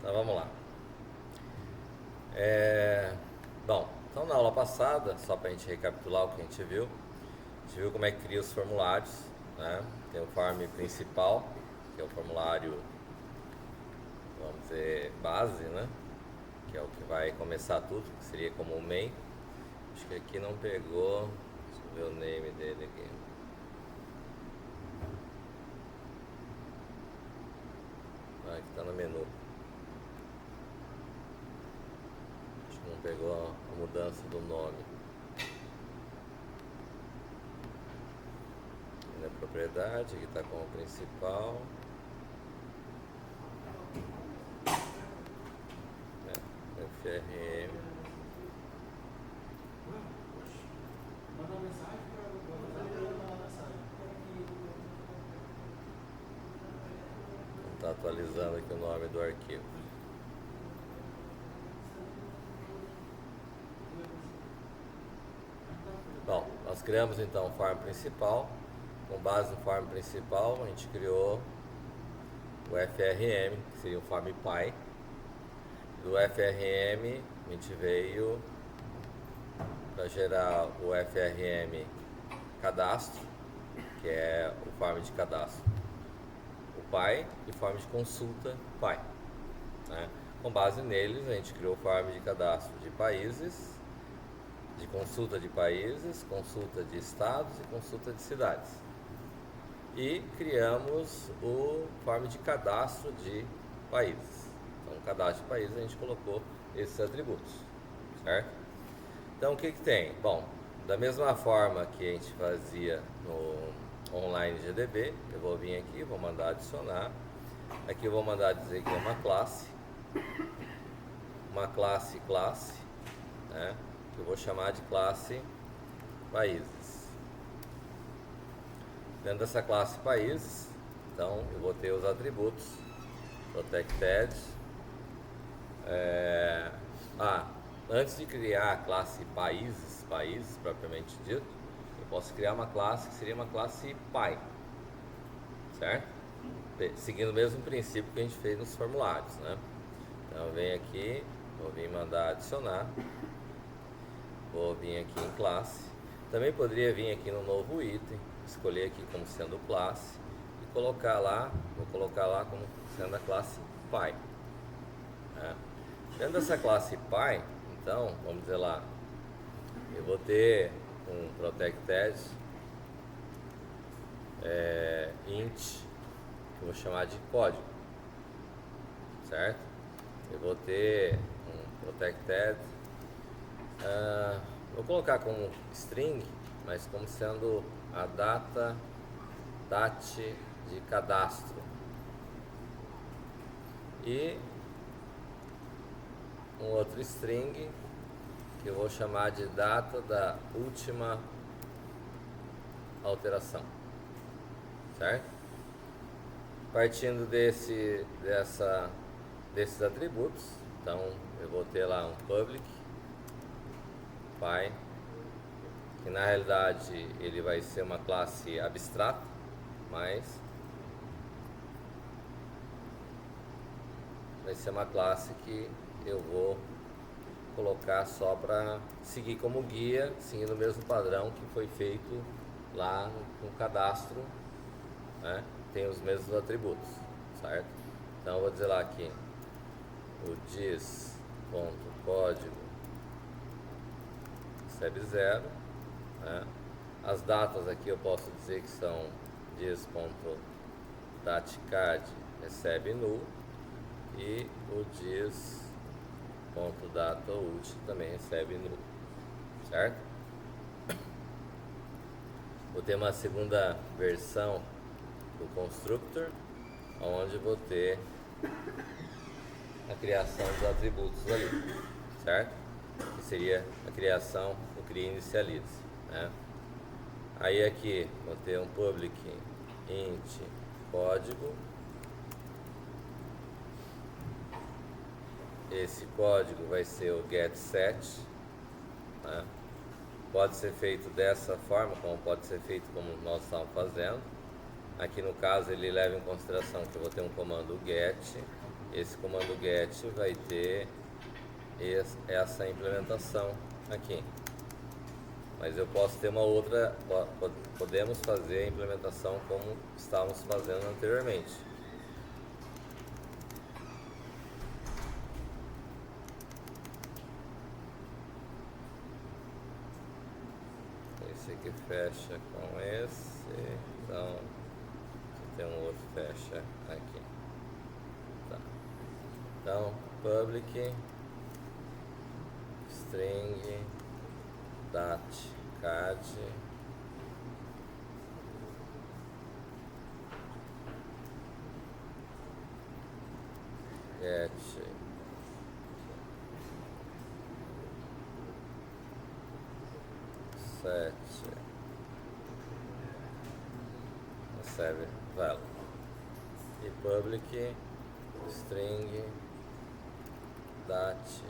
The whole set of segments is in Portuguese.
Então vamos lá. Bom, então na aula passada, só para a gente recapitular o que a gente viu como é que cria os formulários, né? Tem o form principal, que é o formulário, vamos dizer, base, né? Que é o que vai começar tudo, que seria como o main. Acho que aqui não pegou, deixa eu ver o name dele aqui. Ah, aqui tá no menu. Acho que não pegou a mudança do nome. Na propriedade, aqui está como principal. FRM. Está atualizando aqui o nome do arquivo. Bom, nós criamos então o form principal. Com base no form principal, a gente criou o FRM, que seria o form pai. Do FRM, a gente veio para gerar o FRM cadastro, que é o form de cadastro, o pai, e form de consulta pai, né? Com base neles, a gente criou o form de cadastro de países, de consulta de países, consulta de estados e consulta de cidades. E criamos o form de cadastro de países. Então, no cadastro de países, a gente colocou esses atributos, certo? Então, o que tem? Bom, da mesma forma que a gente fazia no online GDB, eu vou vir aqui, vou mandar adicionar. Aqui eu vou mandar dizer que é uma classe, né? Que eu vou chamar de classe países. Dentro dessa classe países, então eu vou ter os atributos protected. Antes de criar a classe países propriamente dito, eu posso criar uma classe que seria uma classe pai, certo? Seguindo o mesmo princípio que a gente fez nos formulários, né? Então eu venho aqui, vou vir mandar adicionar, vou vir aqui em classe. Também poderia vir aqui no novo item, escolher aqui como sendo classe e colocar lá, vou colocar lá como sendo a classe pai, né? Dentro dessa classe pai, então, vamos dizer lá, eu vou ter um protected int, que eu vou chamar de código, certo? Eu vou ter um protected, vou colocar como string, mas como sendo a date de cadastro, e um outro string que eu vou chamar de data da última alteração, certo? Partindo desses atributos, então eu vou ter lá um public pai, que na realidade ele vai ser uma classe abstrata, mas vai ser uma classe que eu vou colocar só para seguir como guia, seguindo o mesmo padrão que foi feito lá no cadastro, né? Tem os mesmos atributos, certo? Então eu vou dizer lá aqui o dis.código recebe 0, né? As datas aqui eu posso dizer que são dis.datecard recebe null, e o dis.datault também recebe null, certo? Vou ter uma segunda versão do constructor, onde vou ter a criação dos atributos ali, certo? Que seria a criação do cria inicialize, né? Aí aqui vou ter um public int código. Esse código vai ser o getSet, né? Pode ser feito dessa forma, como pode ser feito como nós estamos fazendo. Aqui no caso ele leva em consideração que eu vou ter um comando get, esse comando get vai ter essa implementação aqui. Mas eu posso ter uma outra, podemos fazer a implementação como estávamos fazendo anteriormente. Esse aqui fecha com esse, então se tem um outro fecha aqui. Tá. Então, public string dat cad get set recebe value e public string dat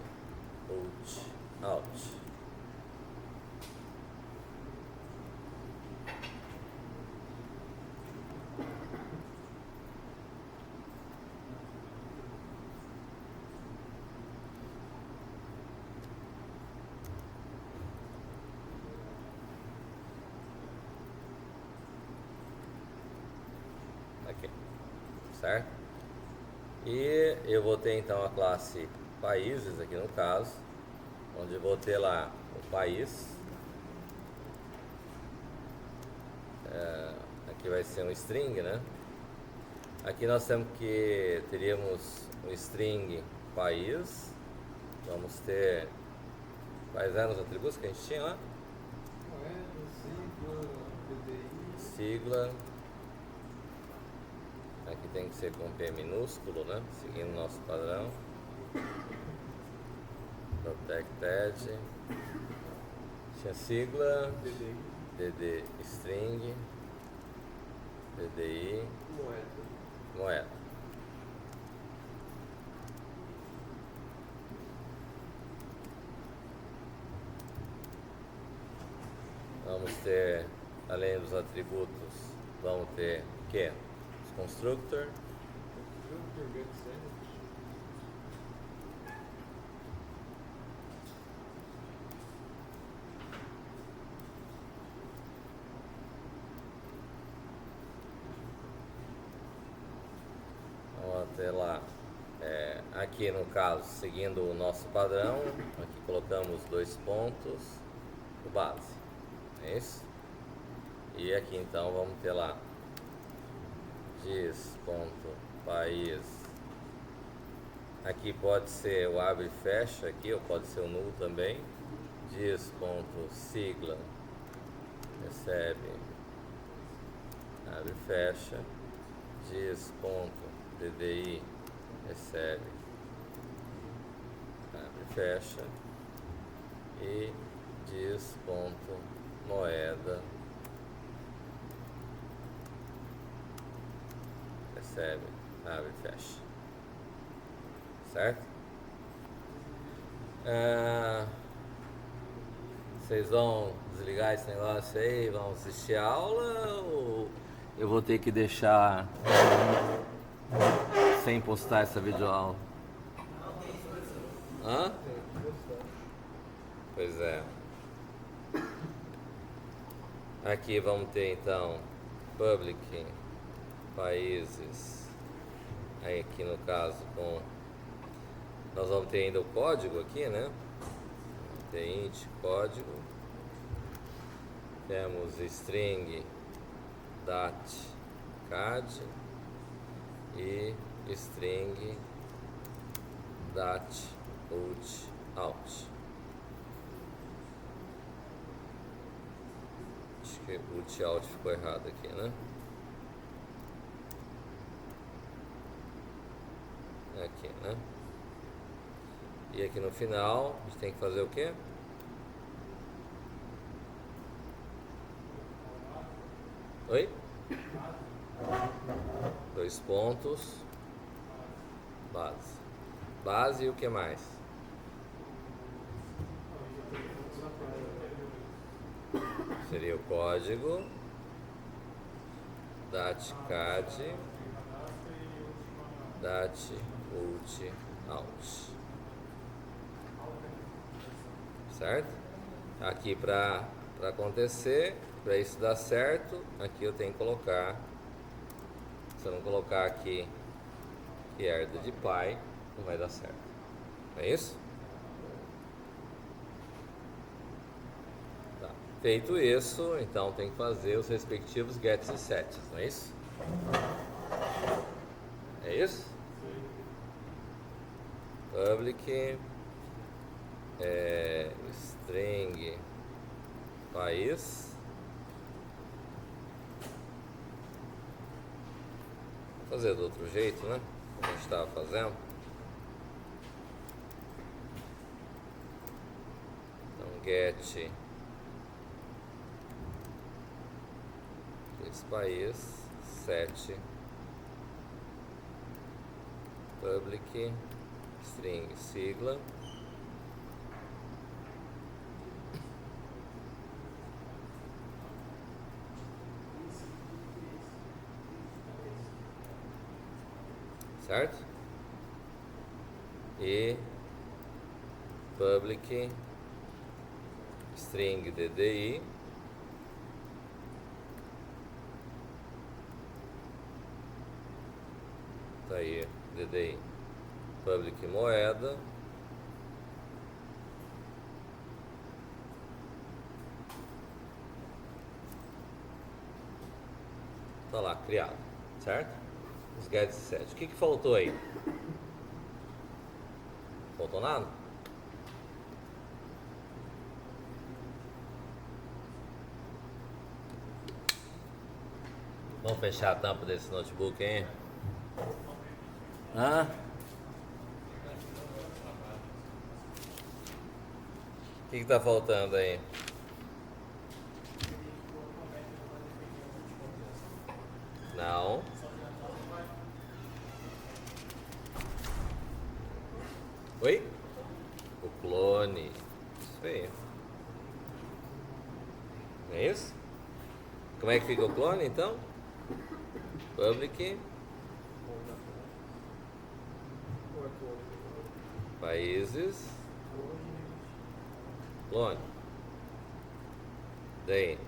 put out. Aqui, certo? E eu vou ter então a classe países aqui no caso, onde eu vou ter lá o país, aqui vai ser um string, né? Aqui nós teríamos um string país, vamos ter, quais eram os atributos que a gente tinha lá? Moeda, sigla, PDI. Sigla. Aqui tem que ser com P minúsculo, né? Seguindo o nosso padrão. Protected. Tinha sigla. DD string. DDI. Moeda. Vamos ter, além dos atributos, vamos ter o quê? Constructor. Vamos até lá. Aqui no caso, seguindo o nosso padrão, aqui colocamos 2 pontos, o base. É isso? E aqui então vamos ter lá diz.país. Aqui pode ser o abre e fecha aqui, ou pode ser o null também. Diz.sigla recebe abre e fecha. Diz.ddi recebe abre e fecha. E diz.moeda recebe, abre e fecha. Certo? Vocês vão desligar esse negócio aí, vão assistir a aula, ou eu vou ter que deixar sem postar essa videoaula? Hã? Pois é. Aqui vamos ter então public países, aí aqui no caso nós vamos ter ainda o código aqui, né? Tem int código, temos string dat cad e string dat put out. Acho que o put out ficou errado aqui, né? Aqui, né? E aqui no final a gente tem que fazer o quê? Oi? 2 pontos. Base. Base e o que mais? Seria o código. Dat cad. Dat ult out. Certo? Aqui para acontecer, para isso dar certo, aqui eu tenho que colocar, se eu não colocar aqui que herda de pai, não vai dar certo. Não é isso? Tá. Feito isso, então tem que fazer os respectivos gets e sets, não é isso? É isso? Public string país. Vou fazer do outro jeito, né? Como a gente estava fazendo. Então, get esse país, set public string sigla. Certo? E public string DDI tá aí, DDI public moeda tá lá, criado, certo? Os gets 7. O que faltou aí? Faltou nada? Vamos fechar a tampa desse notebook, hein? Hã? O que tá faltando aí? Não. Oi? O clone. Isso aí. Não é isso? Como é que fica o clone então? Public países clone. Daí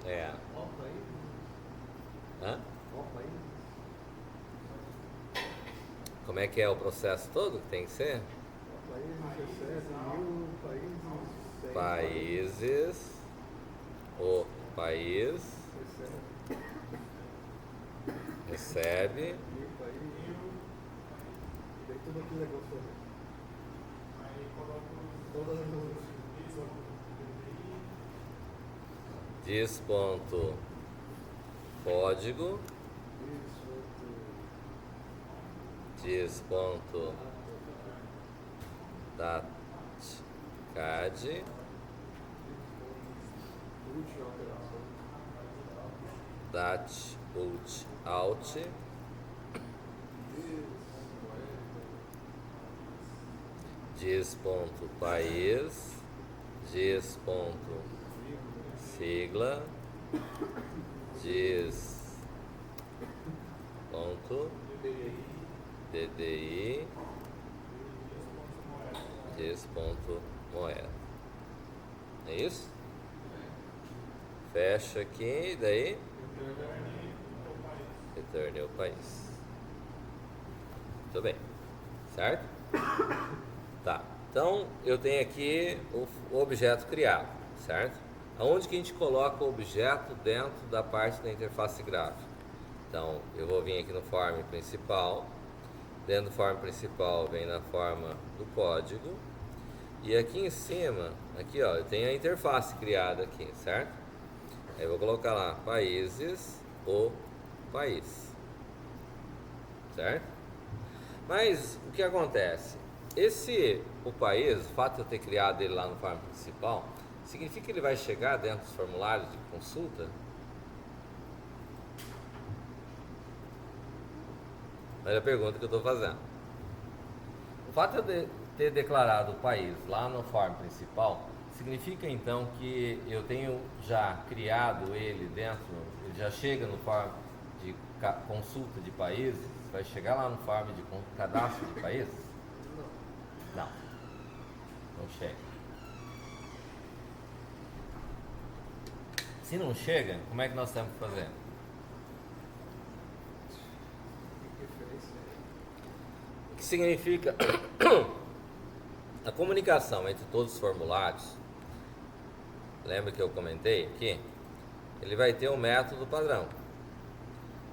é. Hã? Como é que é o processo todo que tem que ser? Países, o país recebe diz ponto código diz ponto datcad dat ult out diz ponto país diz ponto sigla diz ponto DDI diz ponto moeda. É isso? Fecha aqui e daí retorne ao país. Muito bem, certo? Tá, então eu tenho aqui o objeto criado, certo? Aonde que a gente coloca o objeto dentro da parte da interface gráfica? Então eu vou vir aqui no form principal. Dentro do form principal vem na forma do código. E aqui em cima, aqui ó, eu tenho a interface criada aqui, certo? Aí eu vou colocar lá, países, o país. Certo? Mas o que acontece? O país, o fato de eu ter criado ele lá no form principal, significa que ele vai chegar dentro dos formulários de consulta? Olha a pergunta que eu estou fazendo. O fato de eu ter declarado o país lá no form principal significa então que eu tenho já criado ele dentro, ele já chega no form de consulta de países, vai chegar lá no form de cadastro de países? Não, não chega. Se não chega, como é que nós temos que fazer? O que significa a comunicação entre todos os formulários? Lembra que eu comentei aqui? Ele vai ter um método padrão.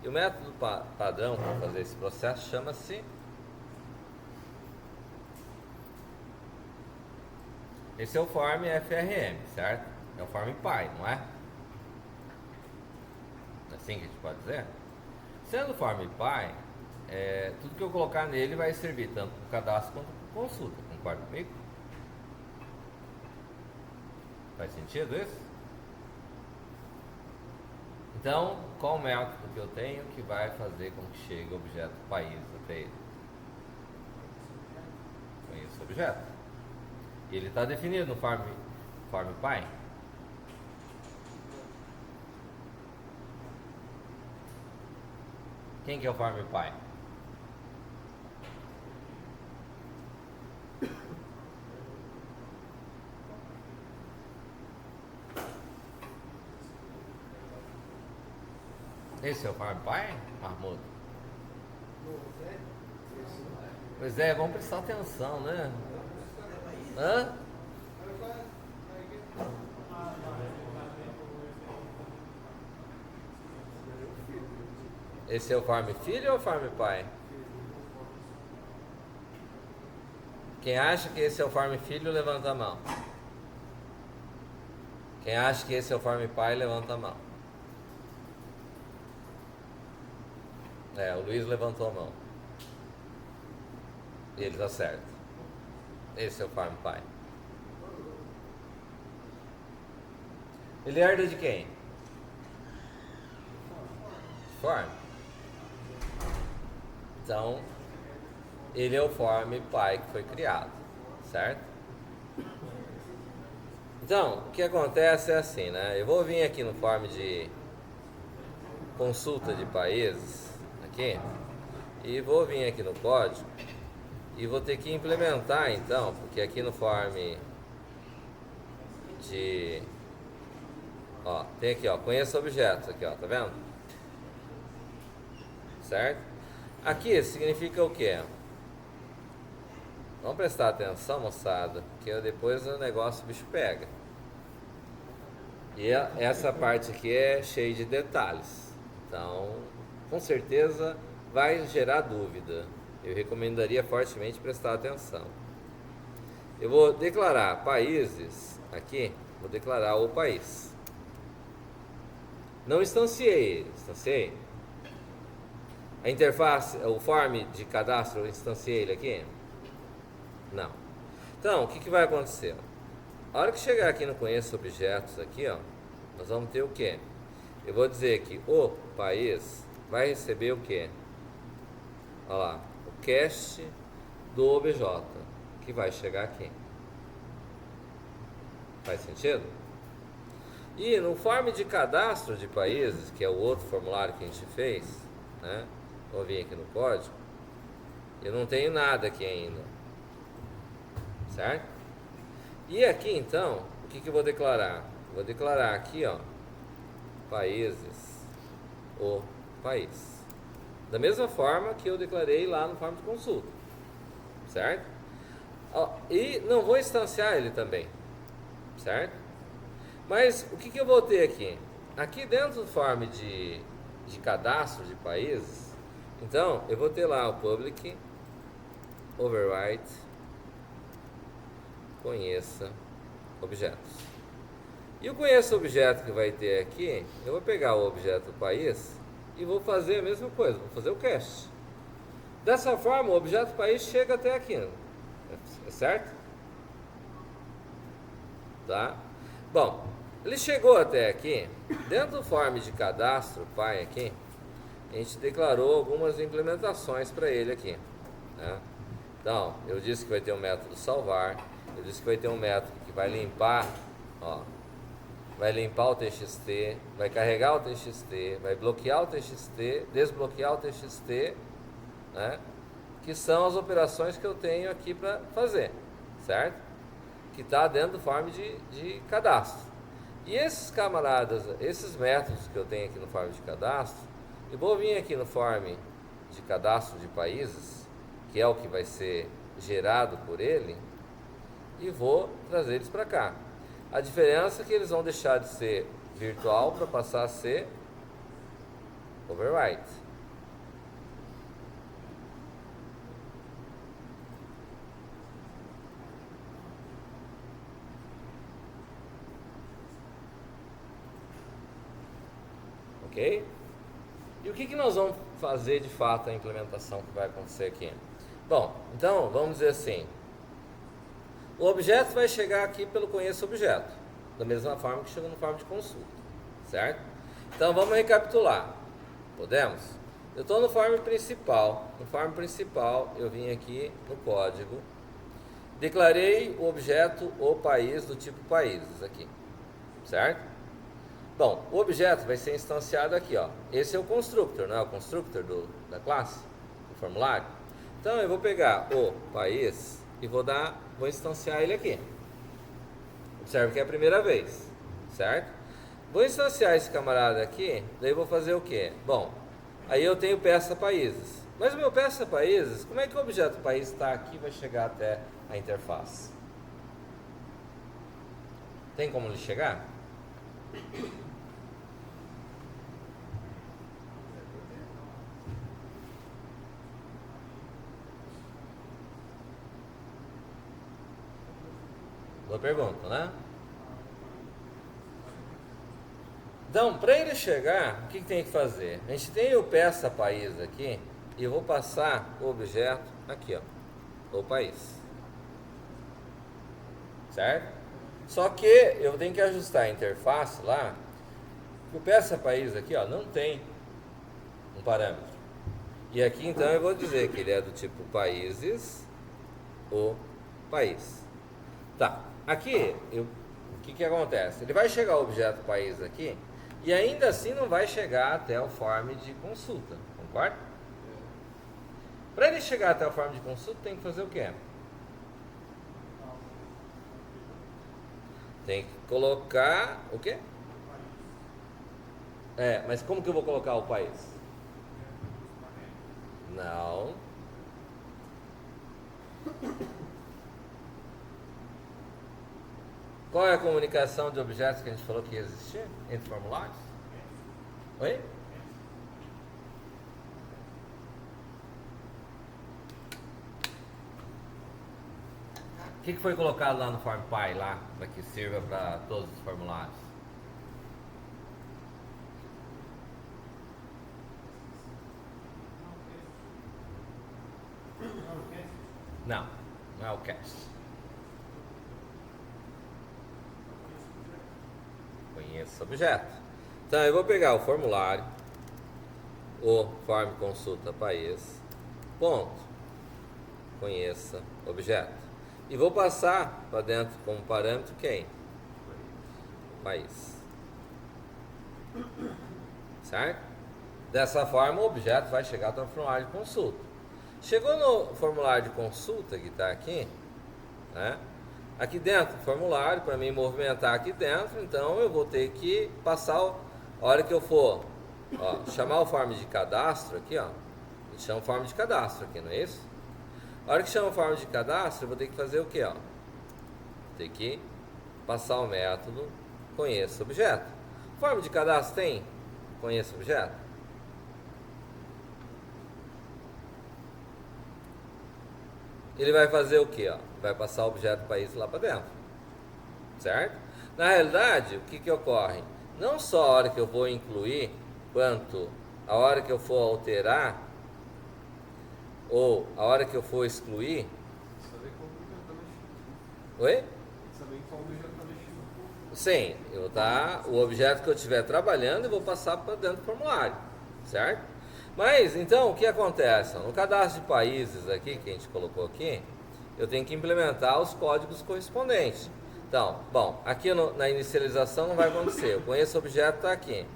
E o método padrão para fazer esse processo chama-se... Esse é o form FRM, certo? É o form PY, não é? Assim que a gente pode dizer? Sendo o form PY, tudo que eu colocar nele vai servir tanto para o cadastro quanto para a consulta. Concorda comigo? Faz sentido isso? Então, qual o método que eu tenho que vai fazer com que chegue o objeto país até ele? Com esse objeto. E ele está definido no form PY. Quem que é o form PY? Esse é o form PY, Marmudo? Pois é, vamos prestar atenção, né? Hã? Esse é o form filho ou o form pai? Quem acha que esse é o form filho, levanta a mão. Quem acha que esse é o form pai, levanta a mão. O Luiz levantou a mão. E ele tá certo. Esse é o form pai. Ele herda de quem? Form. Então, ele é o form pai que foi criado, certo? Então, o que acontece é assim, né? Eu vou vir aqui no form de consulta de países, aqui, e vou vir aqui no código e vou ter que implementar, então, porque aqui no form de... Ó, tem aqui, ó, conheça objetos, aqui, ó, tá vendo? Certo? Aqui significa o quê? Vamos prestar atenção, moçada, porque depois o negócio o bicho pega. E essa parte aqui é cheia de detalhes. Então, com certeza vai gerar dúvida. Eu recomendaria fortemente prestar atenção. Eu vou declarar países aqui, vou declarar o país. Não instanciei ele, instanciei. A interface, o form de cadastro, eu instanciei ele aqui? Não. Então, o que vai acontecer? A hora que chegar aqui no conheça objetos aqui, ó, nós vamos ter o quê? Eu vou dizer que o país vai receber o quê? Olha lá, o cache do obj, que vai chegar aqui. Faz sentido? E no form de cadastro de países, que é o outro formulário que a gente fez, né? Vou vir aqui no código. Eu não tenho nada aqui ainda. Certo? E aqui então, o que eu vou declarar? Vou declarar aqui, ó, países, o país. Da mesma forma que eu declarei lá no form de consulta. Certo? Ó, e não vou instanciar ele também. Certo? Mas o que eu vou ter aqui? Aqui dentro do form de cadastro de países, então eu vou ter lá o public override conheça objetos. E o conheça objeto que vai ter aqui, eu vou pegar o objeto país e vou fazer a mesma coisa, vou fazer o cache. Dessa forma, o objeto país chega até aqui, é certo? Tá? Bom, ele chegou até aqui, dentro do form de cadastro pai aqui, a gente declarou algumas implementações para ele aqui, né? Então, eu disse que vai ter um método salvar, eu disse que vai ter um método que vai limpar, ó, vai limpar o TXT, vai carregar o TXT, vai bloquear o TXT, desbloquear o TXT, né? Que são as operações que eu tenho aqui para fazer, certo? Que está dentro do form de cadastro. E esses camaradas, esses métodos que eu tenho aqui no form de cadastro, eu vou vir aqui no form de cadastro de países, que é o que vai ser gerado por ele, e vou trazer eles para cá. A diferença é que eles vão deixar de ser virtual para passar a ser overwrite. Ok? E o que nós vamos fazer de fato a implementação que vai acontecer aqui? Bom, então vamos dizer assim, o objeto vai chegar aqui pelo conheço objeto, da mesma forma que chegou no forma de consulta, certo? Então vamos recapitular, podemos? Eu estou no form principal, eu vim aqui no código, declarei o objeto ou país do tipo países aqui, certo? Bom, o objeto vai ser instanciado aqui, ó. Esse é o constructor, não é o constructor da classe, do formulário. Então eu vou pegar o país e vou instanciar ele aqui. Observe que é a primeira vez, certo? Vou instanciar esse camarada aqui, daí eu vou fazer o quê? Bom, aí eu tenho peça países. Mas o meu peça países, como é que o objeto país está aqui e vai chegar até a interface? Tem como ele chegar? Boa pergunta, né? Então, para ele chegar, o que tem que fazer? A gente tem o peça país aqui e eu vou passar o objeto aqui, ó, o país, certo? Só que eu tenho que ajustar a interface lá. O peça país aqui, ó, não tem um parâmetro. E aqui então eu vou dizer que ele é do tipo países, o país. Tá. Aqui, o que acontece? Ele vai chegar o objeto país aqui e ainda assim não vai chegar até o form de consulta, concorda? Para ele chegar até o form de consulta tem que fazer o quê? Tem que colocar o quê? Mas como que eu vou colocar o país? Não. Qual é a comunicação de objetos que a gente falou que ia existir entre formulários? Oi? O que foi colocado lá no form PY lá, para que sirva para todos os formulários? Não, não é o cast. Conheça objeto. Então eu vou pegar o formulário, o form consulta país, ponto, conheça objeto, e vou passar para dentro como parâmetro quem? País. Certo? Dessa forma o objeto vai chegar até o formulário de consulta. Chegou no formulário de consulta que está aqui, né? Aqui dentro do formulário, para mim movimentar aqui dentro, então eu vou ter que passar, a hora que eu for, ó, chamar o form de cadastro aqui, ó, a gente chama o form de cadastro aqui, não é isso? A hora que chama o form de cadastro, eu vou ter que fazer o que, ó? Vou ter que passar o método conheça objeto. Forma de cadastro tem conheça objeto? Ele vai fazer o que? Vai passar o objeto país lá para dentro, certo? Na realidade, o que ocorre? Não só a hora que eu vou incluir, quanto a hora que eu for alterar, ou a hora que eu for excluir. Oi? Sim, o objeto que eu estiver trabalhando eu vou passar para dentro do formulário, certo? Mas, então, o que acontece? No cadastro de países aqui, que a gente colocou aqui, eu tenho que implementar os códigos correspondentes. Então, bom, aqui na inicialização não vai acontecer. Eu conheço o objeto, está aqui.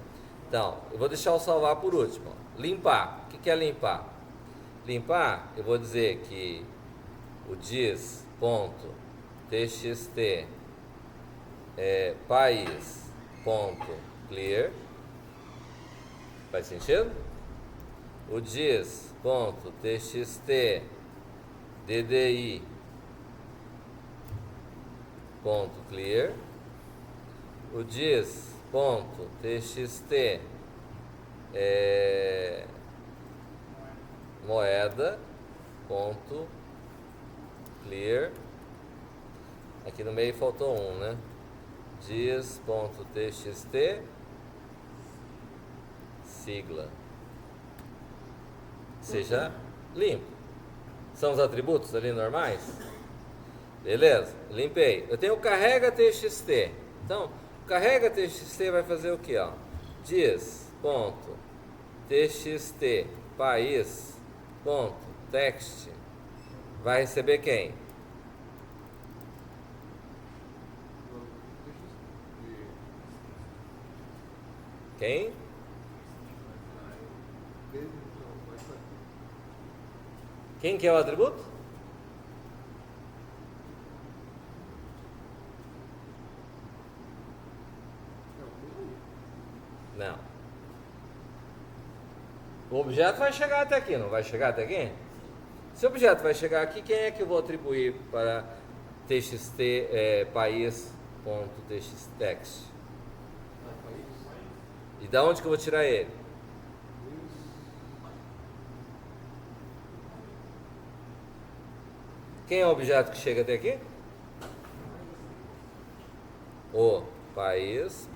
Então, eu vou deixar o salvar por último. Limpar. O que é limpar? Limpar, eu vou dizer que o dis.txt país.clear. Faz sentido? O dis.txt ddi.clear. O dis.txt moeda.clear. Aqui no meio faltou um, né? dis.txt sigla. Seja limpo. São os atributos ali normais? Beleza, limpei. Eu tenho o carrega txt. Então, o carrega txt vai fazer o que? Dis.txt país.text vai receber quem? Quem? Quem que é o atributo? Não. O objeto vai chegar até aqui, não vai chegar até aqui? Se o objeto vai chegar aqui, quem é que eu vou atribuir para txt país.txt? E da onde que eu vou tirar ele? Quem é o objeto que chega até aqui? O país.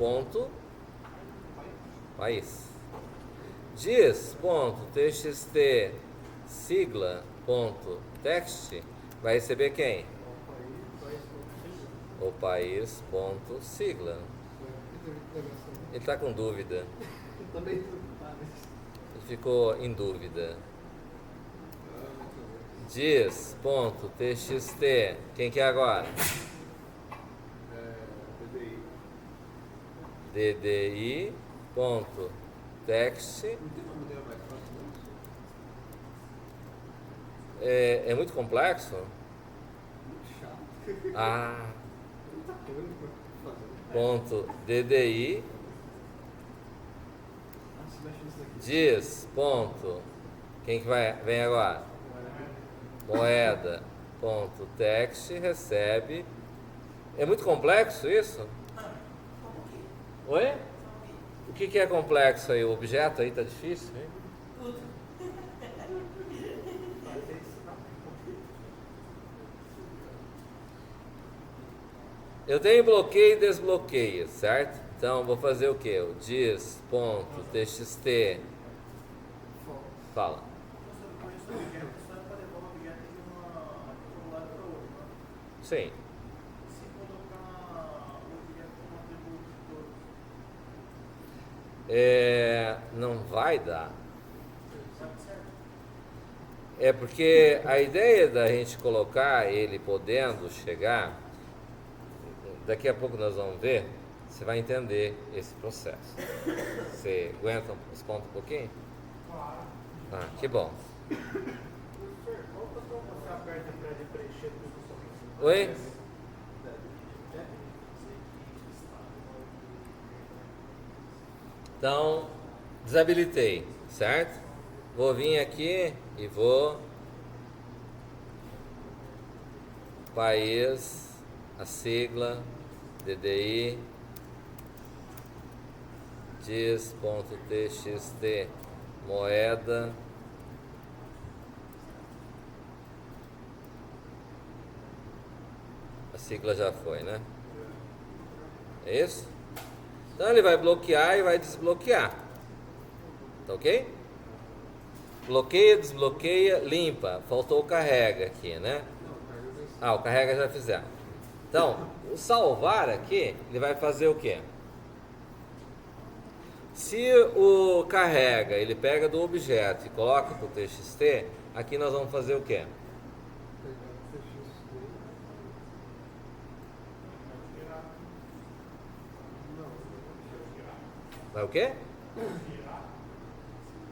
Dis.txt sigla.text vai receber quem? O país.sigla. Ele está com dúvida. Ele ficou em dúvida. Dis.txt. Quem que é agora? ddi.text. É muito complexo? Ponto ddi. Dis. Ponto. Quem que vem agora? Moeda.text recebe. É muito complexo isso? Oi? O que é complexo aí? O objeto aí tá difícil, hein? Eu tenho bloqueio e desbloqueio, certo? Então vou fazer o que? O dis.txt. Fala. Sim. Não vai dar. É porque a ideia da gente colocar ele podendo chegar, daqui a pouco nós vamos ver, você vai entender esse processo. Você aguenta os pontos um pouquinho? Que bom. Oi? Então, desabilitei, certo? Vou vir aqui e vou país, a sigla, DDI, dis.txt, moeda, a sigla já foi, né? É isso? Então ele vai bloquear e vai desbloquear. Tá ok? Bloqueia, desbloqueia, limpa. Faltou o carrega aqui, né? O carrega já fizemos. Então, o salvar aqui, ele vai fazer o quê? Se o carrega, ele pega do objeto e coloca para o txt, aqui nós vamos fazer o quê? Vai o quê?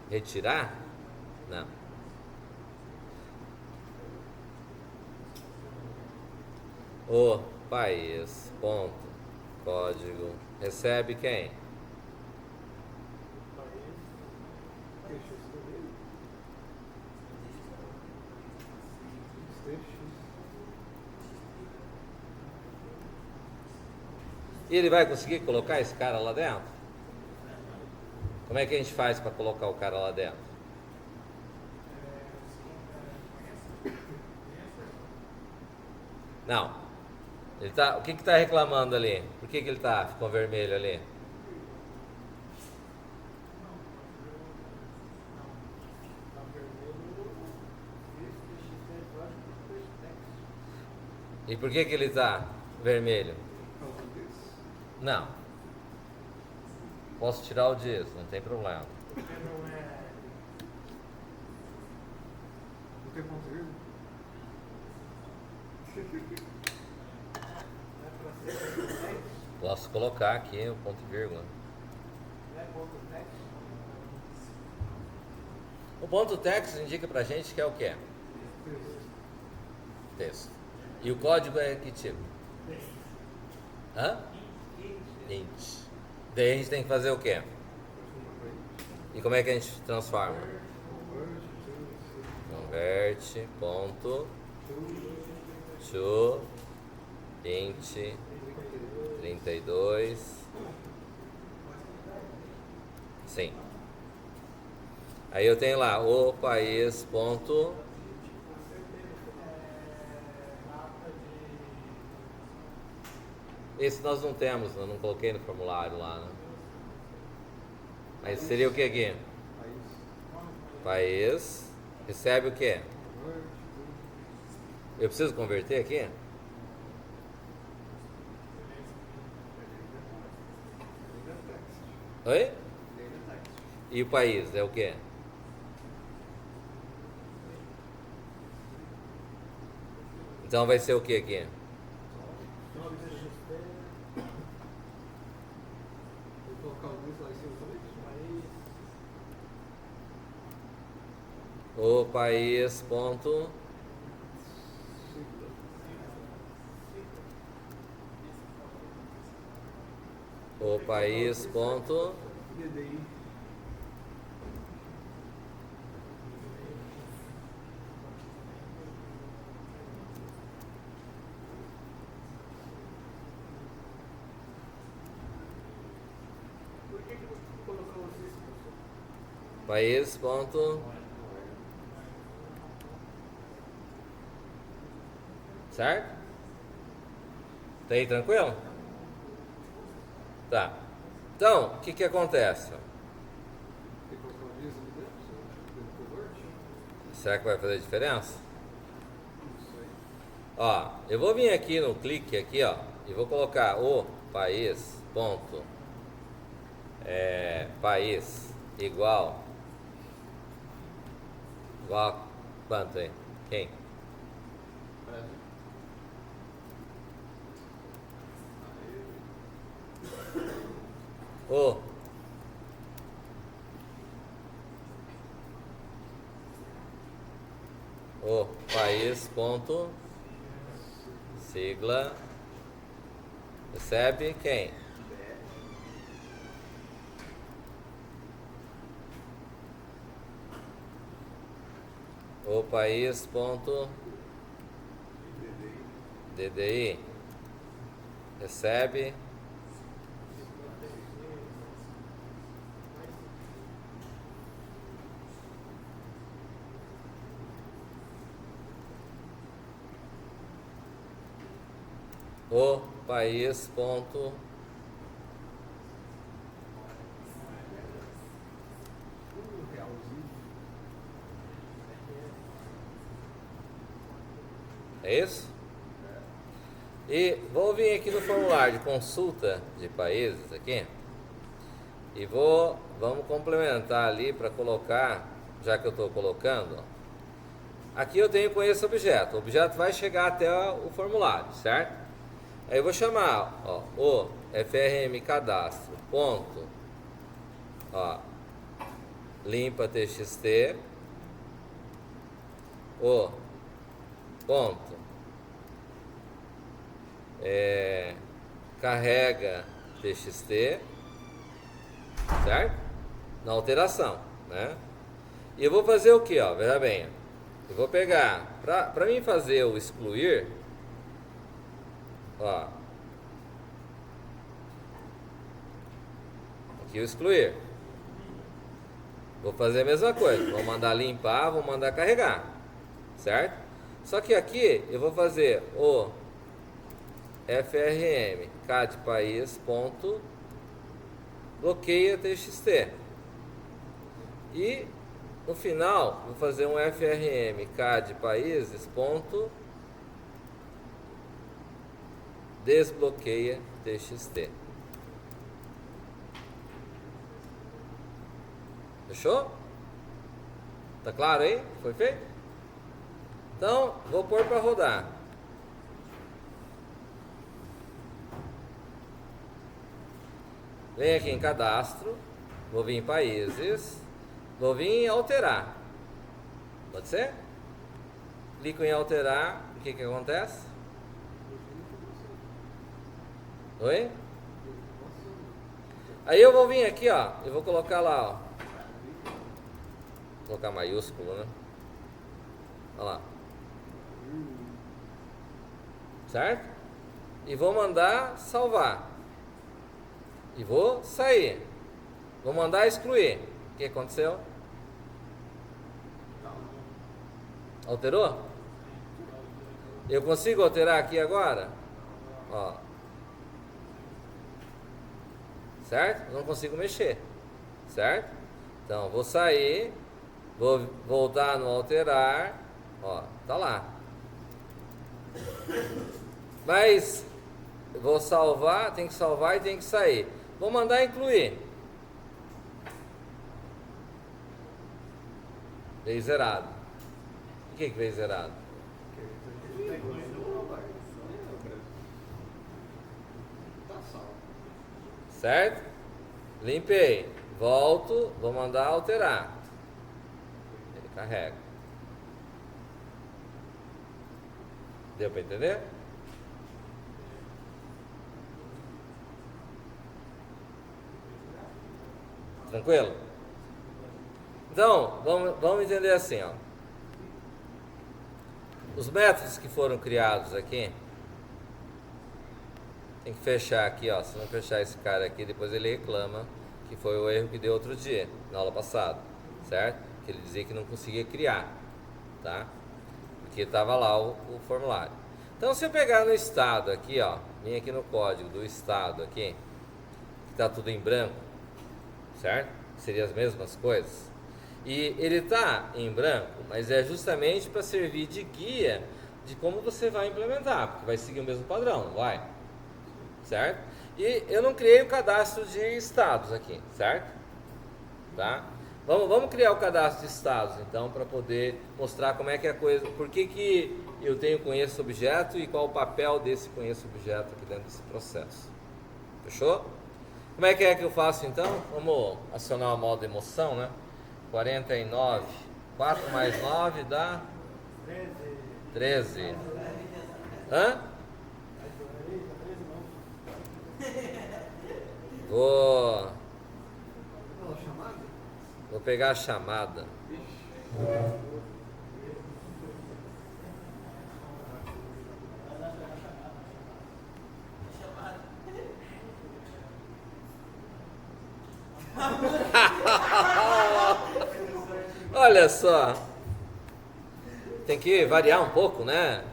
Retirar? Não. O país, ponto, código, recebe quem? Deixa eu escrever. E ele vai conseguir colocar esse cara lá dentro? Como é que a gente faz para colocar o cara lá dentro? Não. Ele tá, o que está reclamando ali? Por que ele ficou vermelho ali? E por que ele está vermelho? Não. Posso tirar o disso, não tem problema. Porque não é. Não tem ponto vírgula? Não é pra ser ponto text? Posso colocar aqui o ponto e vírgula. Não é ponto text? O ponto text indica pra gente que é o quê? Texto. E o código é que tipo? Hã? Int. Daí a gente tem que fazer o quê? E como é que a gente transforma? Converte, ponto, to, int, 32. Sim. Aí eu tenho lá o país, ponto. Esse nós não temos, eu não coloquei no formulário lá, né? Mas seria o que aqui? País. Recebe o que? Eu preciso converter aqui? Oi? E o país é o que? Então vai ser o que aqui? Vou colocar o luz lá em cima também. O país, ponto. O país, ponto. DDI. Por que colocamos isso, professor? País, ponto. Certo? Tá aí tranquilo? Tá. Então, o que acontece? Tem que colocar o diz ali dentro, do convert? Será que vai fazer diferença? Não sei. Ó, eu vou vir aqui no clique aqui, ó, e vou colocar o país, ponto, país igual a quanto aí? Quem? O país, ponto, sigla, recebe quem? O país, ponto, DDI, recebe o país, ponto, é isso? E vou vir aqui no formulário de consulta de países aqui e vamos complementar ali para colocar, já que eu estou colocando, ó. Aqui eu tenho com esse objeto. O objeto vai chegar até o formulário, certo? Aí eu vou chamar, ó, o FRM cadastro ponto Ó, limpa txt, o ponto, carrega txt, certo? Na alteração, né? E eu vou fazer o que, ó? Veja bem, eu vou pegar, para mim fazer o excluir, ó, aqui o excluir, vou fazer a mesma coisa, vou mandar limpar, vou mandar carregar, certo? Só que aqui eu vou fazer o frm cad país ponto bloqueia txt e no final vou fazer um frm cad países ponto desbloqueia txt. Fechou? Tá claro aí? Foi feito? Então vou pôr para rodar. Vem aqui em cadastro, vou vir em países, vou vir em alterar. Pode ser? Clico em alterar, o que acontece? Oi? Aí eu vou vir aqui, ó, eu vou colocar lá, ó. Vou colocar maiúsculo, né? Olha lá. Certo? E vou mandar salvar. E vou sair. Vou mandar excluir. O que aconteceu? Alterou? Eu consigo alterar aqui agora? Ó. Certo? Não consigo mexer. Certo? Então, vou sair. Vou voltar no alterar. Ó, tá lá. Mas vou salvar, tem que salvar e tem que sair. Vou mandar incluir. Veio zerado. O que veio zerado? Certo? Limpei. Volto, vou mandar alterar. Ele carrega. Deu para entender? Tranquilo? Então, vamos entender assim, ó. Os métodos que foram criados aqui, tem que fechar aqui, ó. Se não fechar esse cara aqui, depois ele reclama que foi o erro que deu outro dia, na aula passada, certo? Que ele dizia que não conseguia criar, tá? Porque estava lá o formulário. Então, se eu pegar no estado aqui, ó, vim aqui no código do estado aqui, que está tudo em branco, certo? Seriam as mesmas coisas. E ele está em branco, mas é justamente para servir de guia de como você vai implementar, porque vai seguir o mesmo padrão, não vai? Certo? E eu não criei o cadastro de estados aqui, certo? Tá? Vamos criar o cadastro de estados, então, para poder mostrar como é que é a coisa, por que eu tenho conheço objeto e qual o papel desse conheço objeto aqui dentro desse processo. Fechou? Como é que eu faço então? Vamos acionar o modo emoção, né? 49, 4 mais 9 dá 13. Hã? Vou pegar a chamada. Olha só. Tem que variar um pouco, né?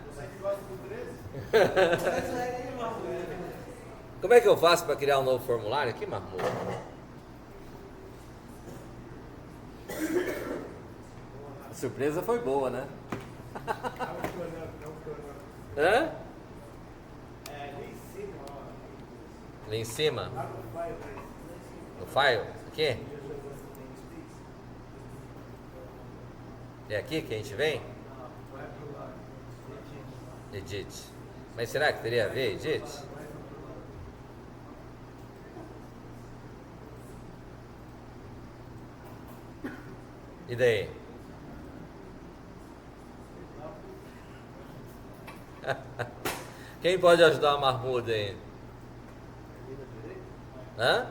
Como é que eu faço para criar um novo formulário aqui, Marmô? A surpresa foi boa, né? Hã? Ali em cima? No file? Aqui? É aqui que a gente vem? Edit. Mas será que teria a ver, edit? E daí? Quem pode ajudar o Mahmoud aí? Hã?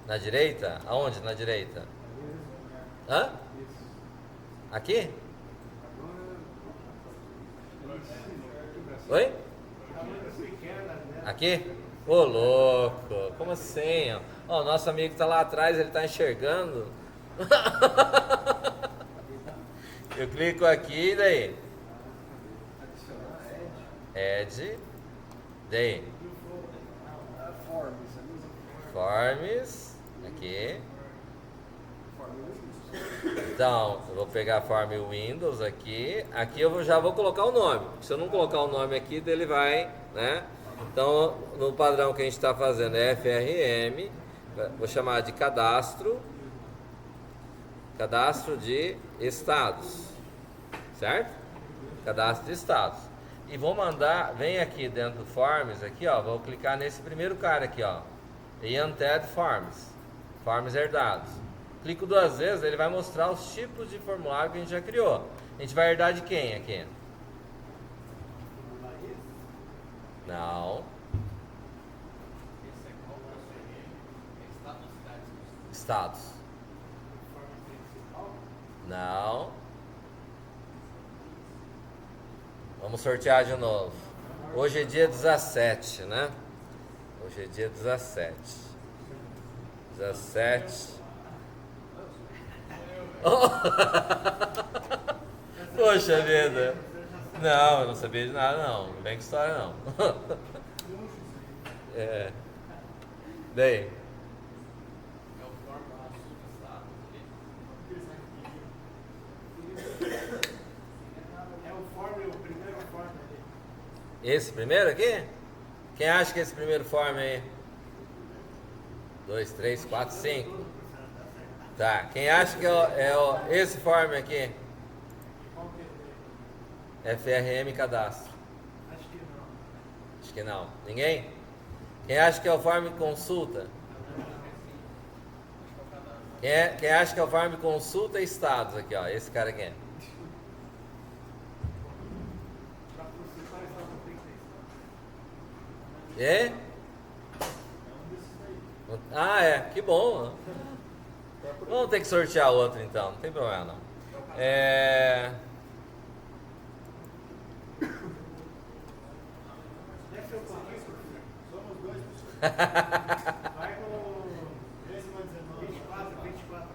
Na direita? Aonde na direita? Hã? Aqui? Oi? Aqui? Ô louco, como assim? Ó, o nosso amigo tá lá atrás, ele tá enxergando. Eu clico aqui e daí? Add. Daí? Forms. Aqui. Então, eu vou pegar a form Windows aqui. Aqui eu já vou colocar o nome. Se eu não colocar o nome aqui, ele vai, né? Então, no padrão que a gente está fazendo é FRM. Vou chamar de cadastro. Cadastro de estados. Certo? Cadastro de estados. E vou mandar, vem aqui dentro do Forms, aqui ó, vou clicar nesse primeiro cara aqui ó. Entered Forms. Forms herdados. Clico 2 vezes, ele vai mostrar os tipos de formulário que a gente já criou. A gente vai herdar de quem aqui? Não. Estados. Não. Vamos sortear de novo. Hoje é dia 17, né? Hoje é dia 17. 17. Oh. Poxa vida. Não, eu não sabia de nada não. Não vem com história não. É. Daí? Esse primeiro aqui? Quem acha que é esse primeiro form aí? 2, 3, 4, 5. Tá, quem acha que esse form aqui? FRM cadastro. Acho que não. Ninguém? Quem acha que é o form consulta? Quem acha que é o form consulta estados aqui, ó? Esse cara aqui. É? Ah, é. Que bom. Vamos ter que sortear outro então. Não tem problema não. Vai com 24, 24.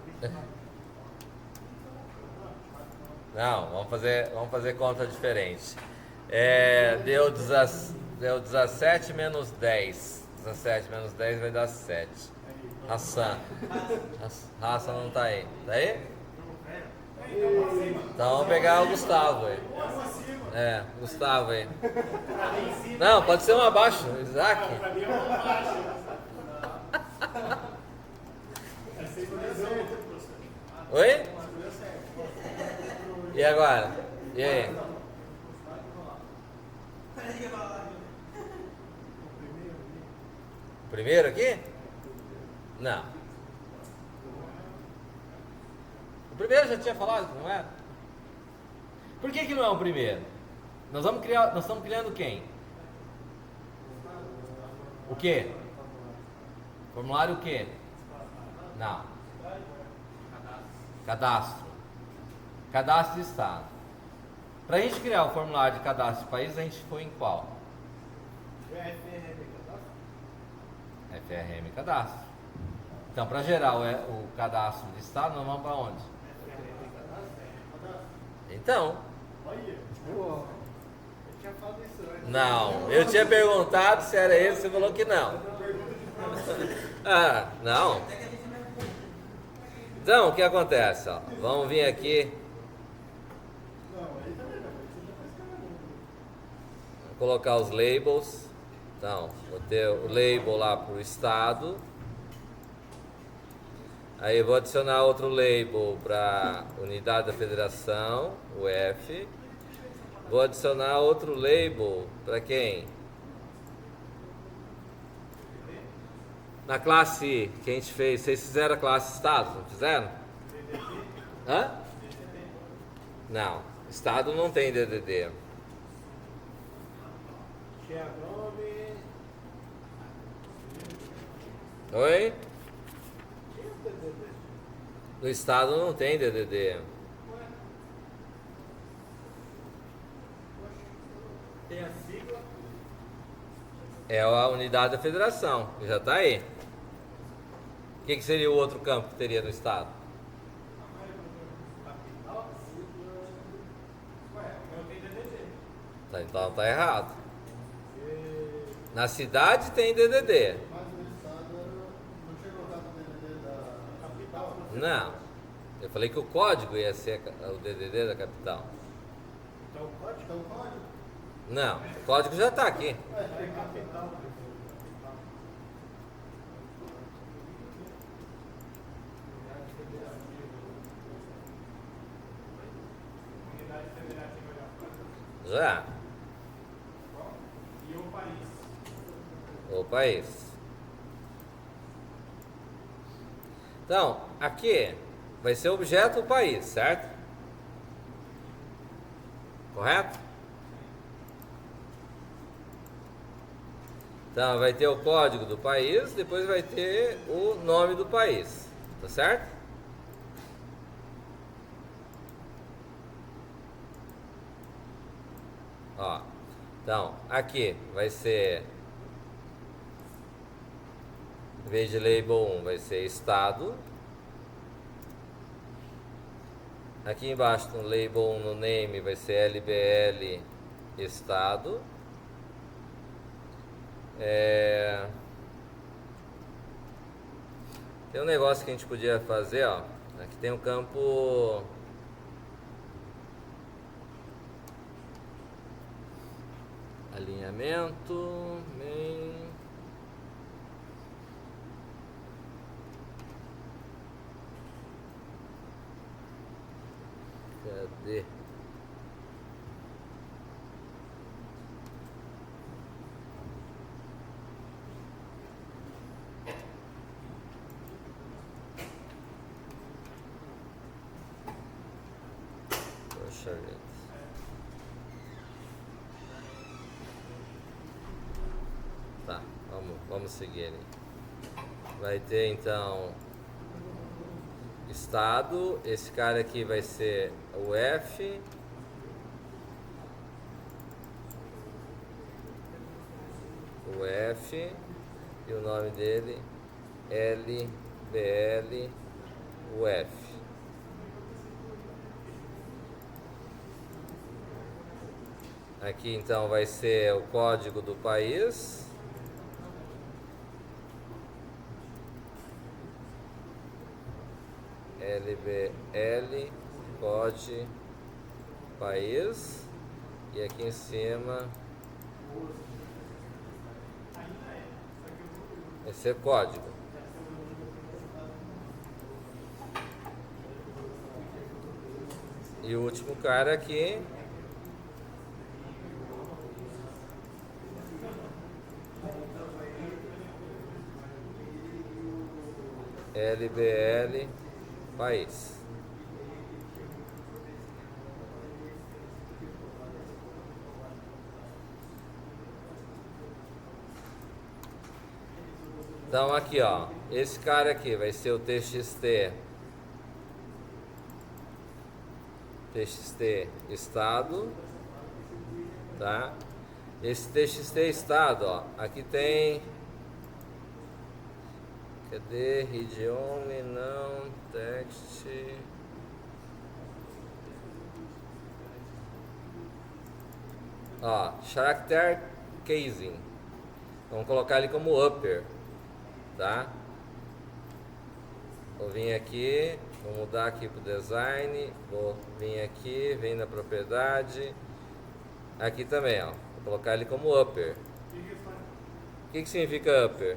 Não, vamos fazer conta diferente. Deu 17 menos 10. 17 menos 10 vai dar 7. Hassan. Hassan não tá aí. Tá aí? Então vamos pegar o Gustavo aí. Gustavo aí. Não, pode ser um abaixo, Isaac. Oi? E agora? E aí? O primeiro aqui? Não. O primeiro eu já tinha falado que não era. Por que não é o primeiro? Nós estamos criando quem? O quê? Formulário o quê? Não. Cadastro. Cadastro de estado. Para a gente criar o formulário de cadastro de país, a gente foi em qual? FRM cadastro. Então, para gerar o cadastro de estado, nós vamos para onde? Então. Não, eu tinha perguntado se era ele, você falou que não. Ah, não. Então, o que acontece? Ó? Vamos vir aqui. Vou colocar os labels. Então, vou ter o label lá para o estado. Aí vou adicionar outro label para unidade da federação, o F. Vou adicionar outro label para quem? Na classe que a gente fez, vocês fizeram a classe estado, não fizeram? Hã? Não, estado não tem DDD. Tinha nome. Oi? Tinha DDD. No estado não tem DDD. Tem a sigla. É a unidade da federação, que já está aí. O que seria o outro campo que teria no estado? Capital. Ué, não tem DDD. Tá, então tá errado. Na cidade tem DDD. Mas o estado não tinha colocado o DDD da capital? Não. Eu falei que o código ia ser o DDD da capital. Então o código. Então, código. Não, o código já está aqui. É capital. Unidade federativa da França. Já. E o país. O país. Então, aqui vai ser objeto do país, certo? Correto? Então, vai ter o código do país, depois vai ter o nome do país, tá certo? Ó, então, aqui vai ser, em vez de label 1, vai ser estado. Aqui embaixo no label 1, no name, vai ser LBL estado. Tem um negócio que a gente podia fazer, ó. Aqui tem um campo alinhamento, main. Cadê? Poxa vida. Tá, vamos seguir ali. Vai ter então estado, esse cara aqui vai ser o F. O F e o nome dele LBL UF. Aqui então vai ser o código do país. LBL código país. E aqui em cima esse é código. E o último cara aqui LBL país. Então aqui, ó, esse cara aqui vai ser o TXT estado, tá? Esse TXT estado, ó, aqui tem, cadê? Read only, não, text. Ó, character casing. Vamos colocar ele como upper, tá? Vou vir aqui, vou mudar aqui pro design, vou vir aqui, vem na propriedade, aqui também, ó, vou colocar ele como upper. O que significa upper?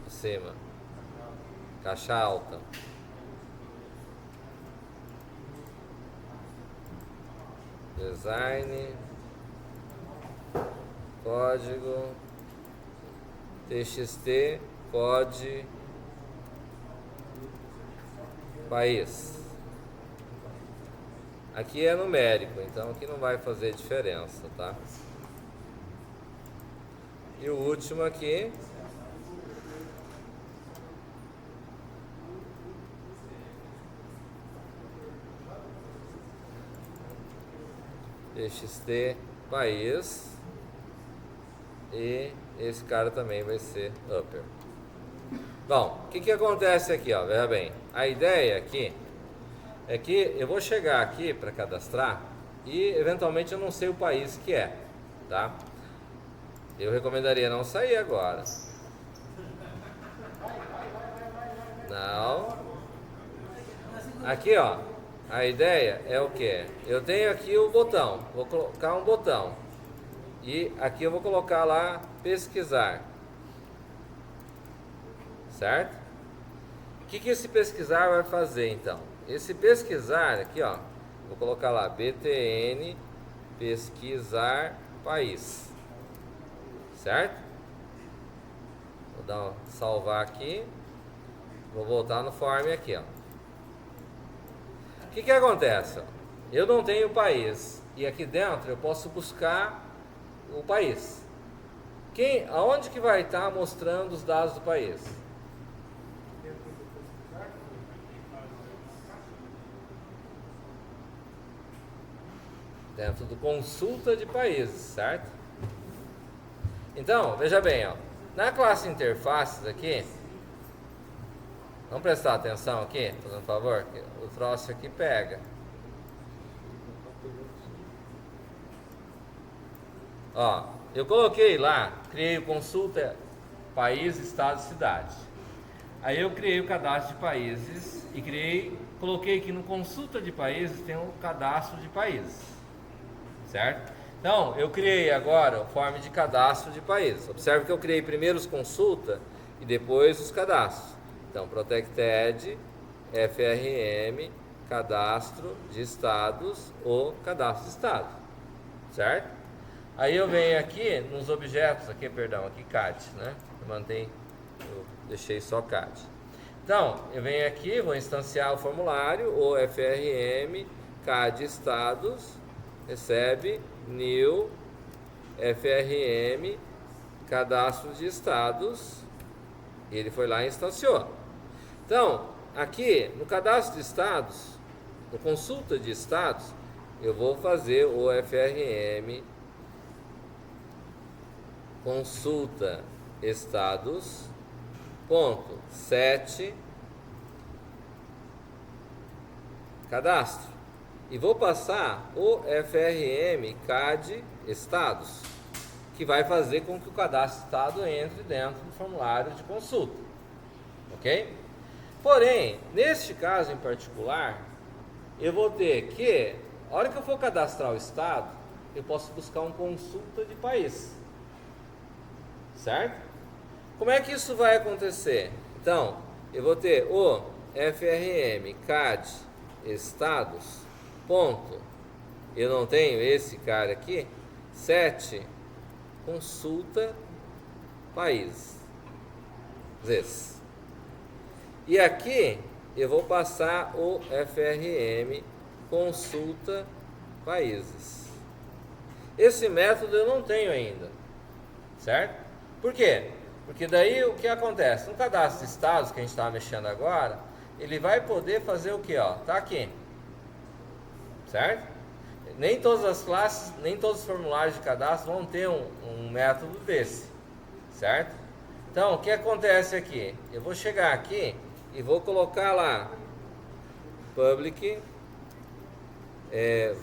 Acima, caixa alta. Design, código, TXT, code, país. Aqui é numérico, então aqui não vai fazer diferença, tá? E o último aqui, TXT país, e esse cara também vai ser upper. Bom, o que acontece aqui, ó? Veja bem, a ideia aqui é que eu vou chegar aqui para cadastrar e eventualmente eu não sei o país que é, tá? Eu recomendaria não sair agora. Não. Aqui, ó, a ideia é o que? Eu tenho aqui o botão, vou colocar um botão e aqui eu vou colocar lá pesquisar, certo? O que esse pesquisar vai fazer então? Esse pesquisar aqui, ó, vou colocar lá BTN pesquisar país, certo? Vou dar um salvar aqui, vou voltar no form aqui, ó. O que acontece? Eu não tenho país e aqui dentro eu posso buscar o país. Aonde que vai estar mostrando os dados do país? Dentro do consulta de países, certo? Então, veja bem, ó, na classe interfaces aqui, vamos prestar atenção aqui, fazendo um favor, o troço aqui pega. Ó, eu coloquei lá, criei o consulta país, estado e cidade. Aí eu criei o cadastro de países e coloquei aqui no consulta de países tem um cadastro de países, certo? Então, eu criei agora o form de cadastro de países. Observe que eu criei primeiro os consulta e depois os cadastros. Então, Protected, FRM, cadastro de estados ou cadastro de estado, certo? Aí eu venho aqui nos objetos, aqui CAD, né? Eu deixei só CAD. Então, eu venho aqui, vou instanciar o formulário, o FRM, CAD estados, recebe new FRM, cadastro de estados, e ele foi lá e instanciou. Então, aqui no cadastro de estados, no consulta de estados, eu vou fazer o FRM consulta estados ponto set cadastro e vou passar o FRM CAD estados, que vai fazer com que o cadastro estado entre dentro do formulário de consulta, ok? Porém, neste caso em particular, eu vou ter que, a hora que eu for cadastrar o estado, eu posso buscar um consulta de país, certo? Como é que isso vai acontecer? Então, eu vou ter o FRM CAD estados ponto, eu não tenho esse cara aqui, set consulta país, e aqui eu vou passar o FRM consulta países. Esse método eu não tenho ainda, certo? Por quê? Porque daí o que acontece? No cadastro de estados que a gente está mexendo agora, ele vai poder fazer o que? Tá aqui, certo? Nem todas as classes, nem todos os formulários de cadastro vão ter um método desse, certo? Então, o que acontece aqui? Eu vou chegar aqui e vou colocar lá public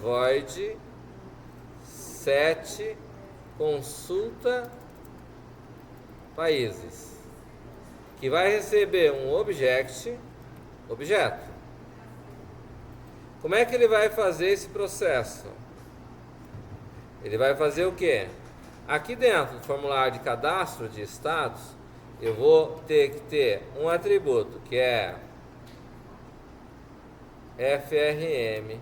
void set consulta países, que vai receber um objeto. Como é que ele vai fazer esse processo? Ele vai fazer o quê? Aqui dentro do formulário de cadastro de estados, eu vou ter que ter um atributo que é FRM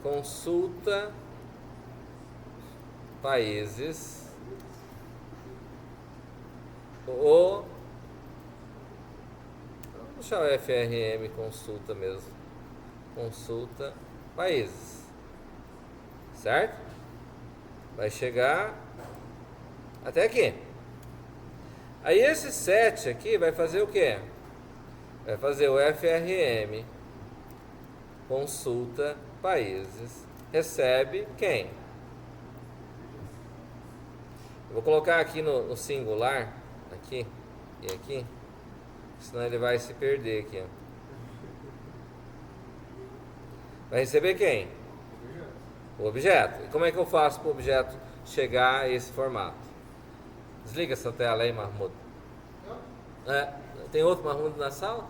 consulta países deixar o FRM consulta mesmo. Consulta países. Certo? Vai chegar até aqui. Aí esse 7 aqui vai fazer o quê? Vai fazer o FRM consulta países. Recebe quem? Eu vou colocar aqui no singular, aqui e aqui, senão ele vai se perder aqui. Ó. Vai receber quem? O objeto. E como é que eu faço para o objeto chegar a esse formato? Desliga essa tela aí, Mahmoud. Tem outro Mahmoud na sala?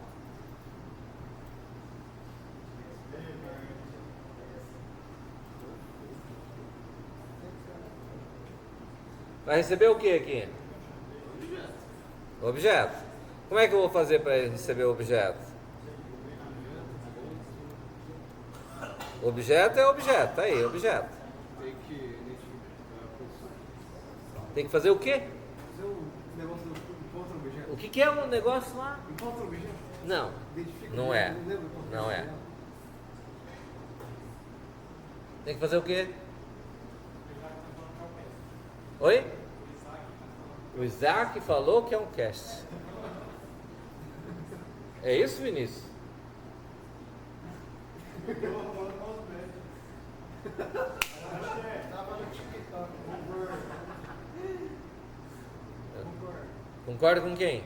Vai receber o que aqui? O objeto. Como é que eu vou fazer para ele receber o objeto? O objeto é objeto, tá aí, objeto. Tem que identificar a pessoa. Tem que fazer o quê? Fazer um negócio do encontro objeto. O que é o negócio lá? Encontro objeto. Não, Identifica não o é. objeto, lembra qual Não foi? é. Tem que fazer o quê? Oi? O Isaac falou que é um cast. É isso, Vinícius? Tava no TikTok. Concorda com quem?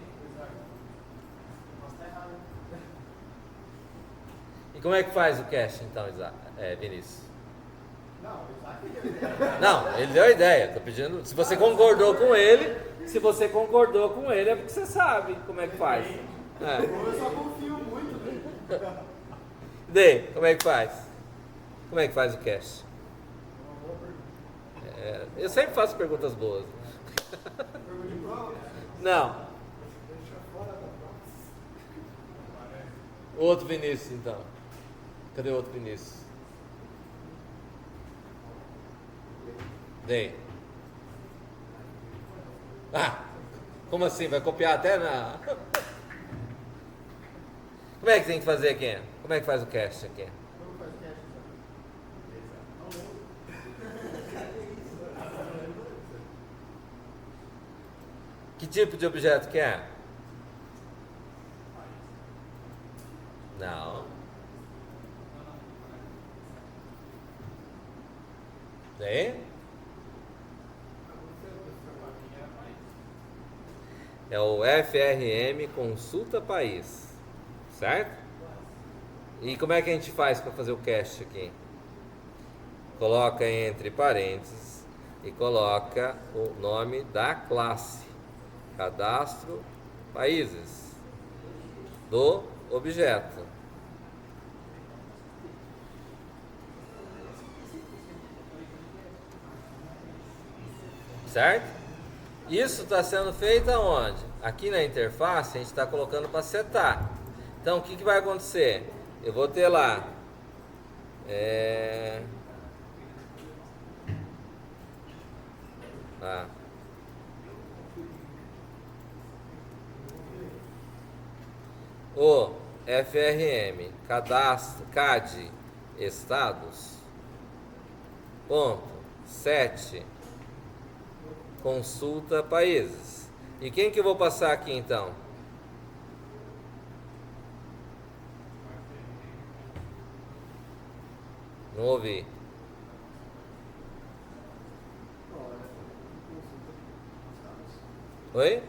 E como é que faz o cast então, Isaac? Vinícius? Não, ele deu a ideia. Tô pedindo. Se você concordou com ele, é porque você sabe como é que faz. Eu só confio muito nele. Daí, como é que faz? Como é que faz o cast? Eu sempre faço perguntas boas. Pergunta de prova? Não. Deixa fora da prova. Outro Vinícius, então. Cadê o outro Vinícius? Daí. Como assim? Vai copiar até na... Como é que tem que fazer aqui? Como é que faz o cast aqui? Como faz cast? Que tipo de objeto que é? Não. Daí? É o FRM Consulta País, certo? E como é que a gente faz para fazer o cast aqui? Coloca entre parênteses e coloca o nome da classe, cadastro países, do objeto. Certo? Isso está sendo feito aonde? Aqui na interface a gente está colocando para setar. Então o que vai acontecer? Eu vou ter lá o FRM cadastro CAD estados ponto 7 consulta países. E quem que eu vou passar aqui então? Não ouvi. Oi?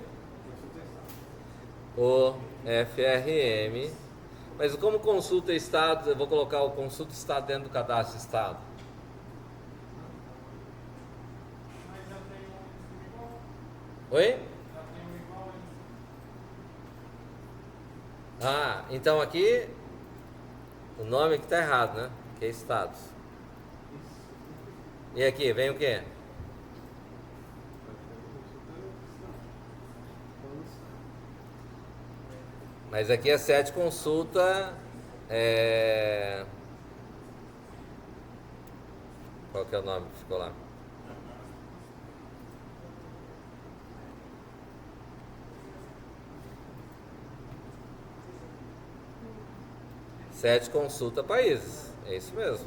O FRM. Mas como consulta estados, eu vou colocar o consulta estado dentro do cadastro estado. Oi? Então aqui o nome aqui está errado, né? Que é estados. E aqui vem o quê? Mas aqui é 7 consulta. Qual que é o nome que ficou lá? 7 consulta países. É isso mesmo.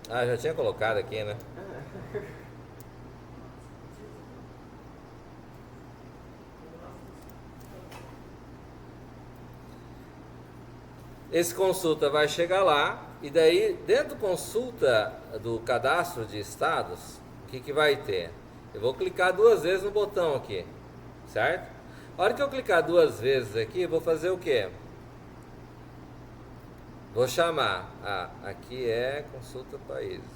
Ah, já tinha colocado aqui, né? Esse consulta vai chegar lá, e daí dentro do consulta do cadastro de estados, o que vai ter? Eu vou clicar 2 vezes no botão aqui, certo? A hora que eu clicar 2 vezes aqui, eu vou fazer o quê? Vou chamar, aqui é consulta países.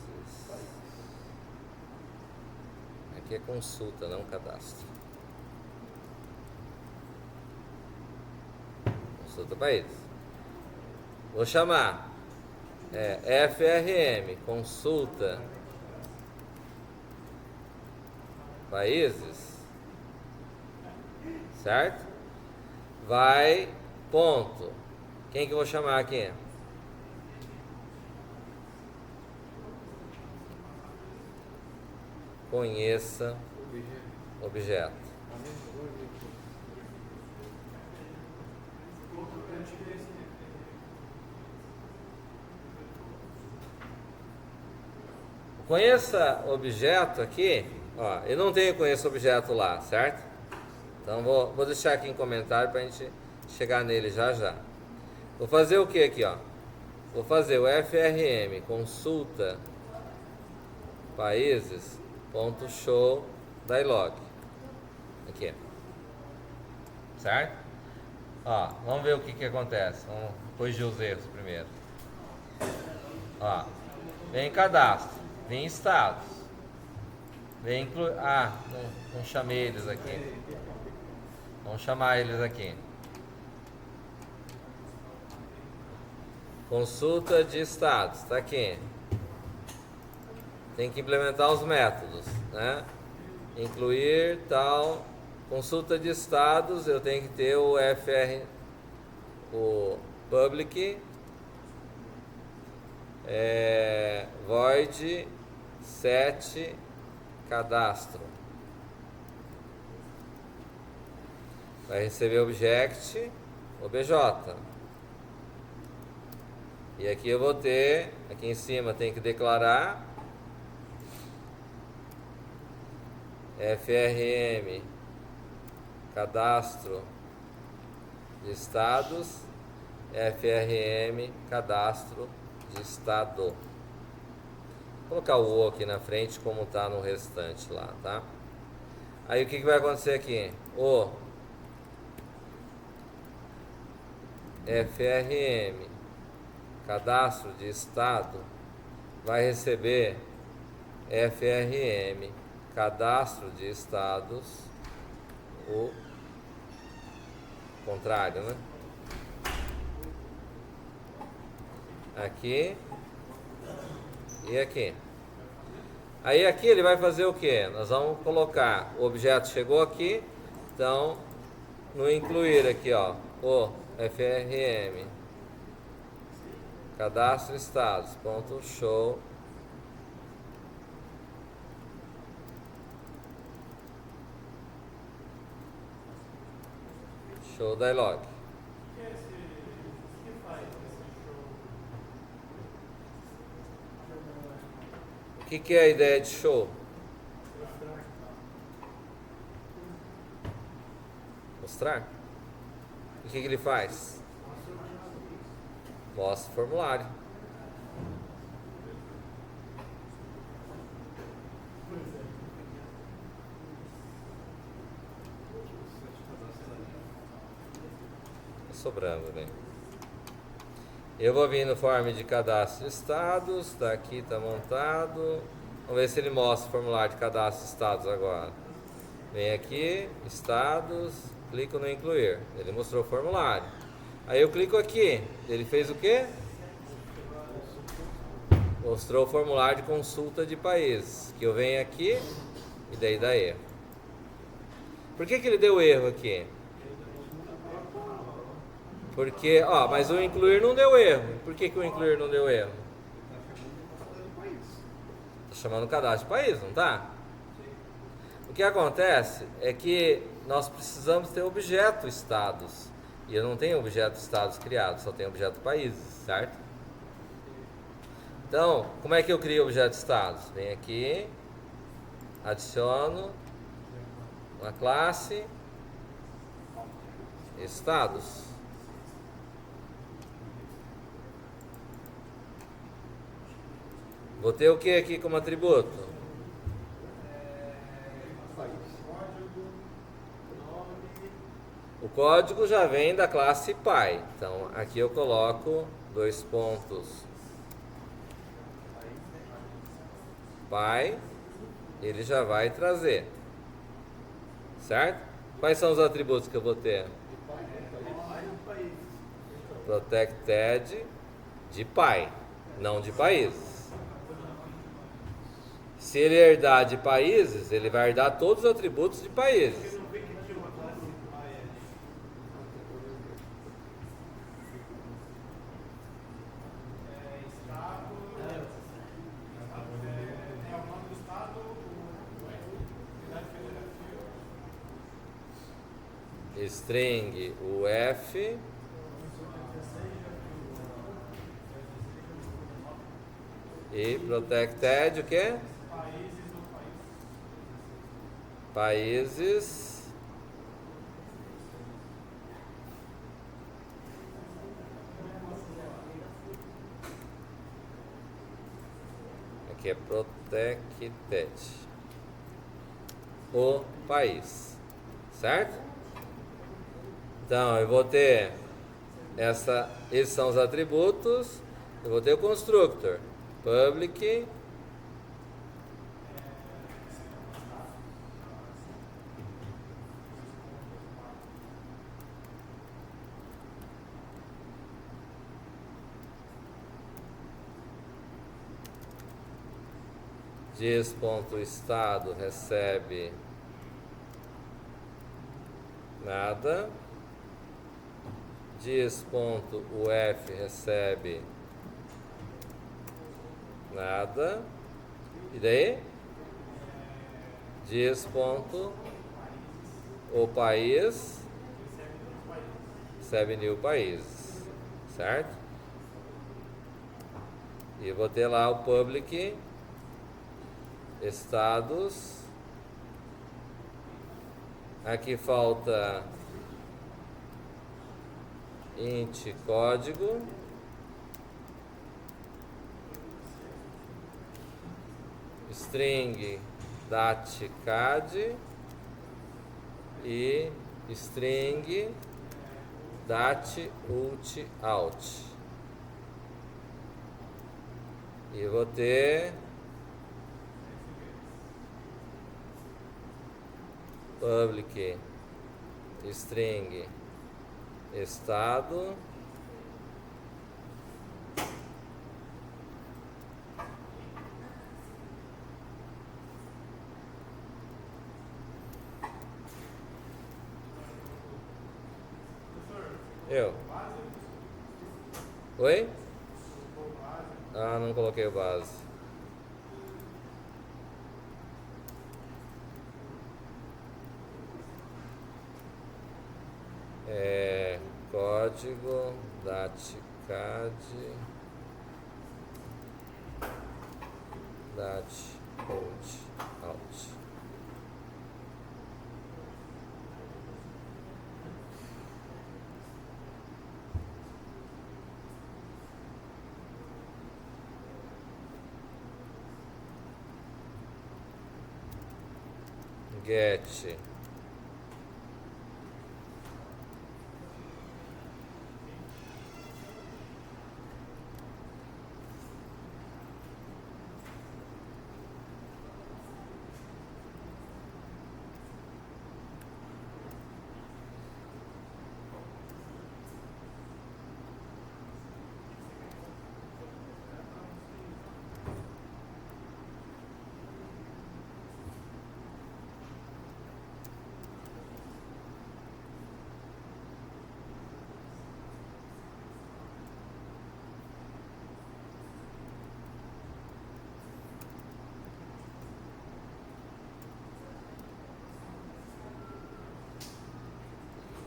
Aqui é consulta, não cadastro. Consulta países. Vou chamar FRM, consulta países, certo? Vai, ponto. Quem que eu vou chamar aqui? Conheça objeto. Conheça objeto aqui, ó, eu não tenho conheça objeto lá, certo? Então vou deixar aqui em comentário para a gente chegar nele já já. Vou fazer o que aqui, ó? Vou fazer o FRM consulta países.show dialog aqui, certo? Ó, vamos ver o que acontece. Vamos corrigir os erros primeiro. Ó, vem em cadastro, vem em estados, vem incluir. Não chamei eles aqui. Vamos chamar eles aqui. Consulta de estados, está aqui. Tem que implementar os métodos, né? Incluir tal. Consulta de estados, eu tenho que ter o public void set cadastro. Vai receber object obj. E aqui eu vou ter, aqui em cima tem que declarar FRM cadastro de estados, FRM cadastro de estado. Vou colocar o O aqui na frente como está no restante lá, tá? Aí o que vai acontecer aqui? O FRM cadastro de estado vai receber FRM cadastro de estados, o contrário, né? Aqui e aqui. Aí aqui ele vai fazer o que? Nós vamos colocar, o objeto chegou aqui, então no incluir aqui, ó, o FRM cadastro estados ponto show dialog. O que é a ideia de show? Mostrar? O que ele faz? Mostra o formulário. Tá sobrando, né? Eu vou vir no form de cadastro de estados. Daqui está montado. Vamos ver se ele mostra o formulário de cadastro de estados agora. Vem aqui, estados, clico no incluir. Ele mostrou o formulário. Aí eu clico aqui, ele fez o quê? Mostrou o formulário de consulta de países. Que eu venho aqui e daí dá erro. Por que ele deu erro aqui? Porque, ó, mas o incluir não deu erro. Por que o incluir não deu erro? Tá chamando o cadastro de país, não tá? O que acontece é que nós precisamos ter objeto estados. E eu não tenho objeto estados criados, só tenho objeto países, certo? Então, como é que eu crio objeto estados? Venho aqui, adiciono uma classe estados. Vou ter o que aqui como atributo? O código já vem da classe Py. Então aqui eu coloco dois pontos Py, ele já vai trazer, certo? Quais são os atributos que eu vou ter? Protected de Py, não de países. Se ele herdar de países, ele vai herdar todos os atributos de países. String UF e protected o que? Países aqui é protected o país, certo? Então, eu vou ter esses são os atributos. Eu vou ter o constructor public diz.estado recebe nada, diz.uf recebe nada, e daí diz.o país recebe new países, certo? E eu vou ter lá o public estados. Aqui falta int código string datcad e string dat.ut.out. E vou ter public string estado eu. Oi? Ah, não coloquei o base. Código datcad dat.out. Get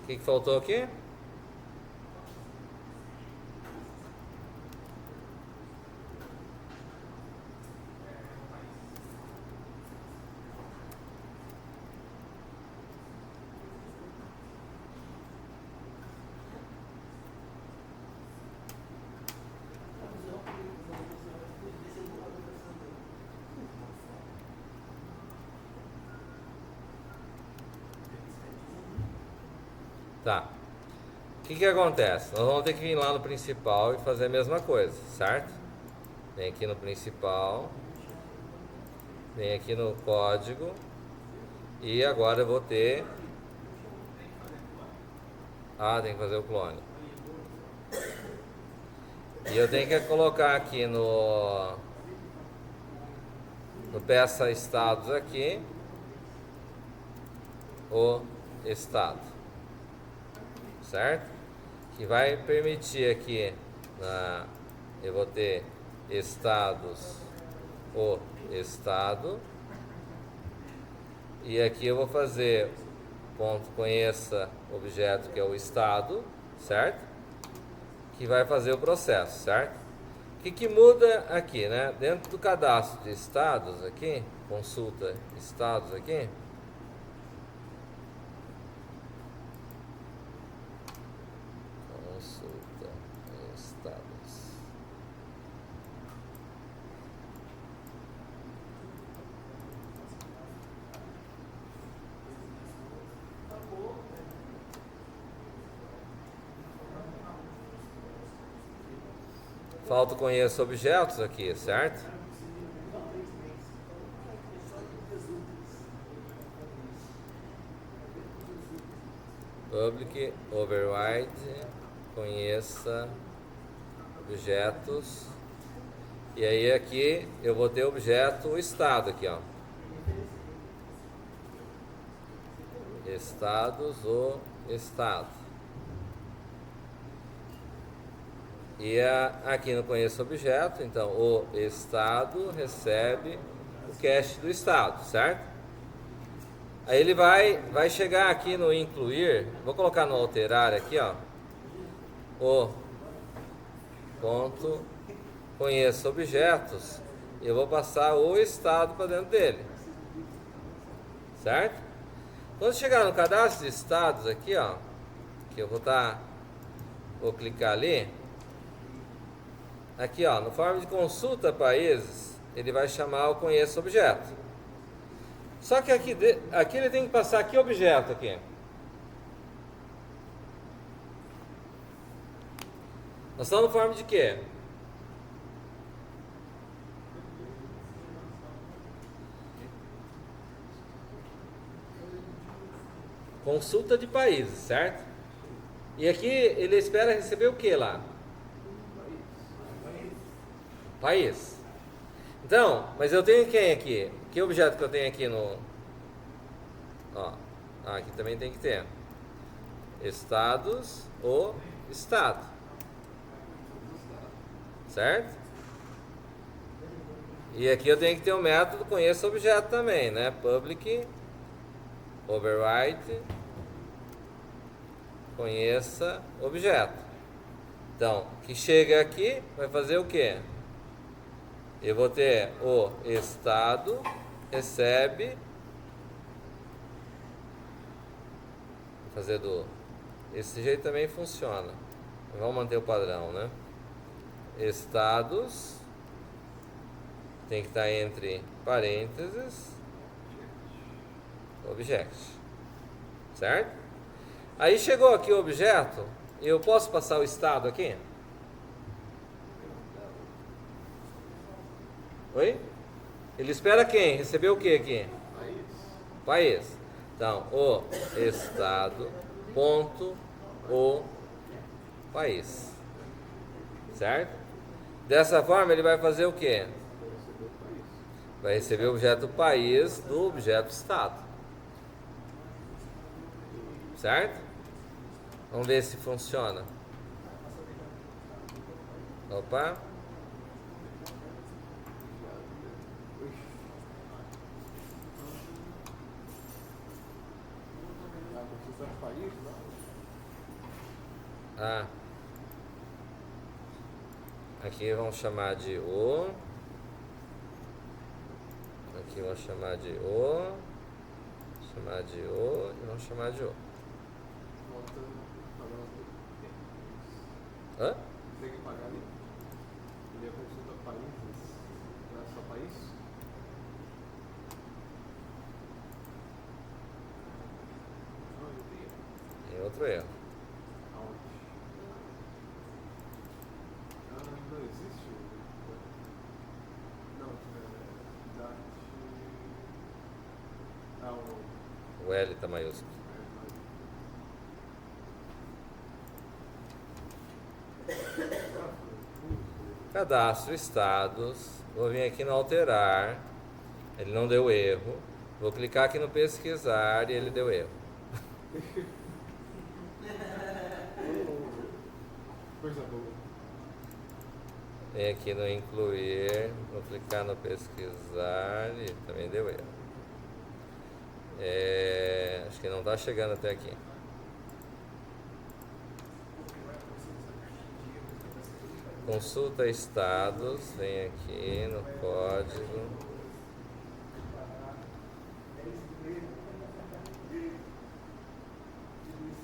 O que faltou aqui? Tá. O que acontece? Nós vamos ter que vir lá no principal e fazer a mesma coisa, certo? Vem aqui no principal, vem aqui no código e agora eu vou ter... Ah, tem que fazer o clone. E eu tenho que colocar aqui no peça estados aqui o estado, certo? Que vai permitir aqui eu vou ter estados o estado e aqui eu vou fazer ponto conheça objeto que é o estado, certo? Que vai fazer o processo, certo? O que muda aqui, né? Dentro do cadastro de estados aqui, consulta estados aqui, consulta estados. Falta conheça objetos aqui, certo? Public override conheça objetos. E aí aqui eu vou ter objeto o estado aqui, ó. Estados o estado. E aqui no conheça objeto, então o estado recebe o cache do estado, certo? Aí ele vai chegar aqui no incluir, vou colocar no alterar aqui, ó, o ponto conheça objetos, e eu vou passar o estado para dentro dele, certo? Quando chegar no cadastro de estados aqui, ó, que eu vou clicar ali, aqui, ó, no forma de consulta países, ele vai chamar o conheça objeto. Só que aqui ele tem que passar que objeto aqui? Nós estamos no forma de quê? Consulta de países, certo? E aqui ele espera receber o que lá? País. Então, mas eu tenho quem aqui? Que objeto que eu tenho aqui no... Ó, aqui também tem que ter. Estados, o estado. Certo? E aqui eu tenho que ter o método conheça objeto também, né? Public override conheça objeto. Então, que chega aqui vai fazer o quê? Eu vou ter o estado recebe, vou fazer esse jeito também funciona. Vamos manter o padrão, né? Estados tem que estar entre parênteses object, certo? Aí chegou aqui o objeto, eu posso passar o estado aqui? Oi? Ele espera quem? Recebeu o que aqui? País. Então, o estado ponto o país, certo? Dessa forma ele vai fazer o que? Vai receber o objeto país do objeto estado, certo? Vamos ver se funciona. Opa. Ah. Aqui vamos chamar de O. Aqui vamos chamar de O. Chamar de O e vamos chamar de O. Volta pagando. Hã? Tem que pagar ali. Ele é consulta países. Não é só país? Não, eu tenho. Tem outro erro. Aonde? Não existe. Não, DAT. O L tá maiúsculo. Cadastro estados. Vou vir aqui no alterar. Ele não deu erro. Vou clicar aqui no pesquisar e ele deu erro. Coisa boa. Vem aqui no incluir. Vou clicar no pesquisar e também deu erro. Acho que não está chegando até aqui. Consulta estados, vem aqui no código.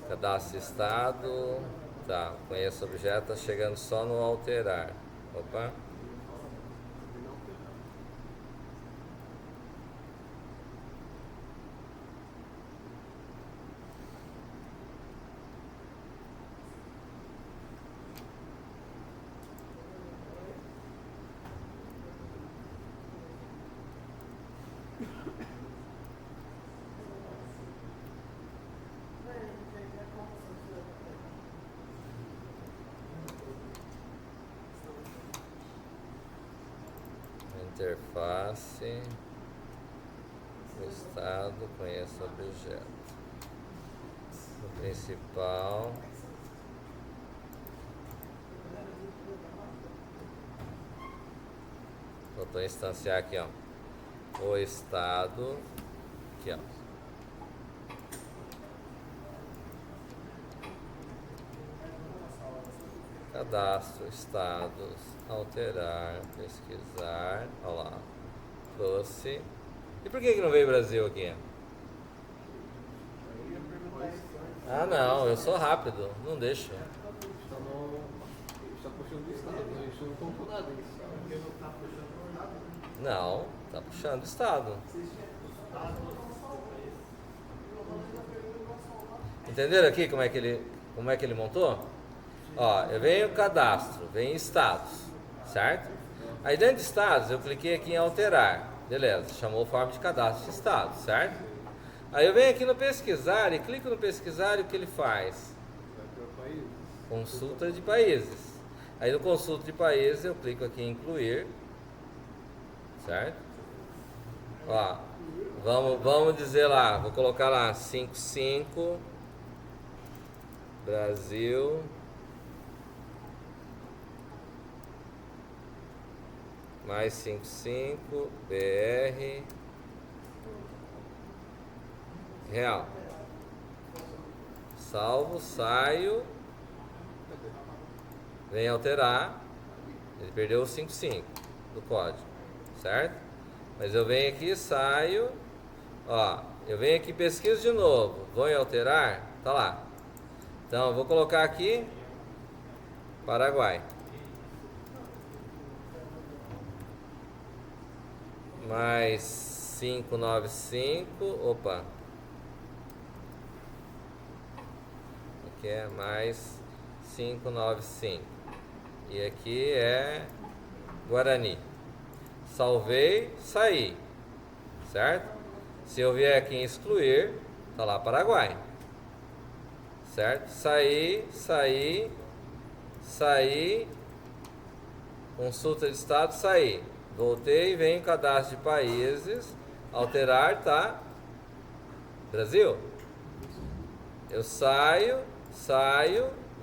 Cadastro estado. Tá, conheço objeto, tá chegando só no alterar. Opa. Interface, o estado, conheça o objeto. O principal. Faltou instanciar aqui, ó. O estado. Aqui, ó. Cadastro, estados, alterar, pesquisar, olha lá, trouxe. E por que não veio Brasil aqui? Ah não, eu sou rápido, não deixo. Está puxando do estado, a gente não contou nada disso. Porque não está puxando nada. Não, tá puxando estado. Entenderam aqui como é que ele montou? Ó, eu venho cadastro, vem estados, certo? Aí dentro de estados eu cliquei aqui em alterar, beleza, chamou forma de cadastro de estados, certo? Aí eu venho aqui no pesquisar e clico no pesquisar e o que ele faz? Consulta de países. Aí no consulta de países eu clico aqui em incluir, certo? Ó, vamos dizer lá, vou colocar lá 55 Brasil. Mais 55 BR real. Salvo, saio. Vem alterar. Ele perdeu o 55 do código, certo? Mas eu venho aqui, saio. Ó, eu venho aqui, pesquiso de novo. Vou em alterar, tá lá. Então eu vou colocar aqui Paraguai. Mais 595, opa. Aqui é mais 595. E aqui é Guarani. Salvei, saí. Certo? Se eu vier aqui em excluir, tá lá Paraguai. Certo? Saí. Consulta de estado, saí. Voltei, venho cadastro de países, alterar, tá? Brasil. Eu saio,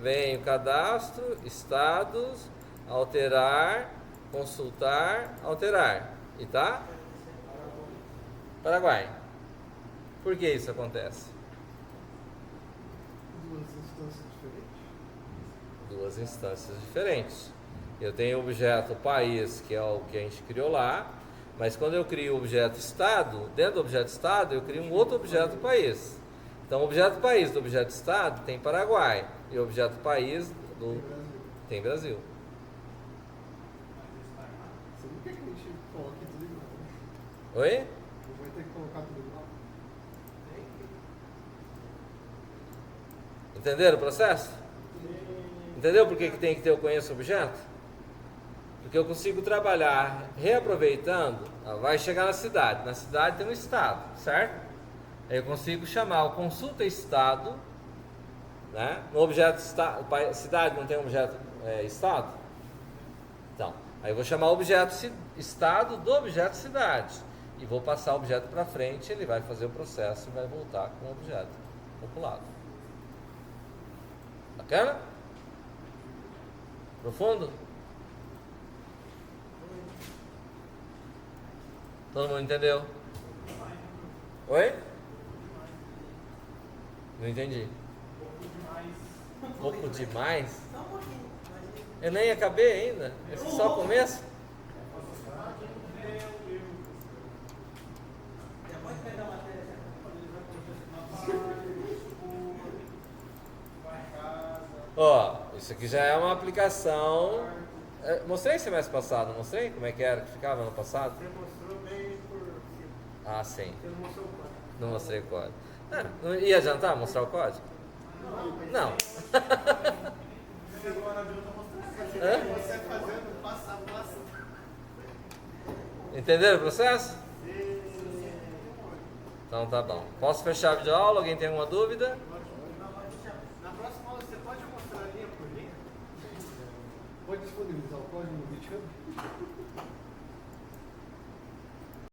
venho cadastro, estados, alterar, consultar, alterar. E tá? Paraguai. Por que isso acontece? Duas instâncias diferentes? duas instâncias diferentes. Eu tenho o objeto país, que é o que a gente criou lá, mas quando eu crio o objeto estado, dentro do objeto estado eu crio um outro objeto país. Então o objeto país do objeto estado tem Paraguai, e o objeto país do tem Brasil. Você não quer que a gente coloque tudo igual? Oi? Vai ter que colocar tudo igual? Entenderam o processo? Entendeu por que tem que ter o conheço objeto? Porque eu consigo trabalhar reaproveitando. Vai chegar na cidade tem um estado, certo? Aí eu consigo chamar o consulta estado, né? No objeto cidade não tem um objeto estado? Então, aí eu vou chamar o objeto estado do objeto cidade e vou passar o objeto para frente, ele vai fazer o processo e vai voltar com o objeto populado. Bacana? Profundo? Todo mundo entendeu? Oi? Não entendi. Pouco demais? Eu nem acabei ainda. Esse é só o começo? Ó, isso aqui já é uma aplicação. Mostrei semestre passado, não mostrei como é que era que ficava ano passado? Você mostrou bem por cima. Ah, sim. Você não mostrou o código. Não mostrei o código. Não ia adiantar mostrar o código? Não. Chegou a hora de eu mostrar. Você fazendo passo a passo. Entenderam o processo? Então tá bom. Posso fechar a videoaula? Alguém tem alguma dúvida? Na próxima aula você pode mostrar linha por linha? Pode disponibilizar o código no GitHub?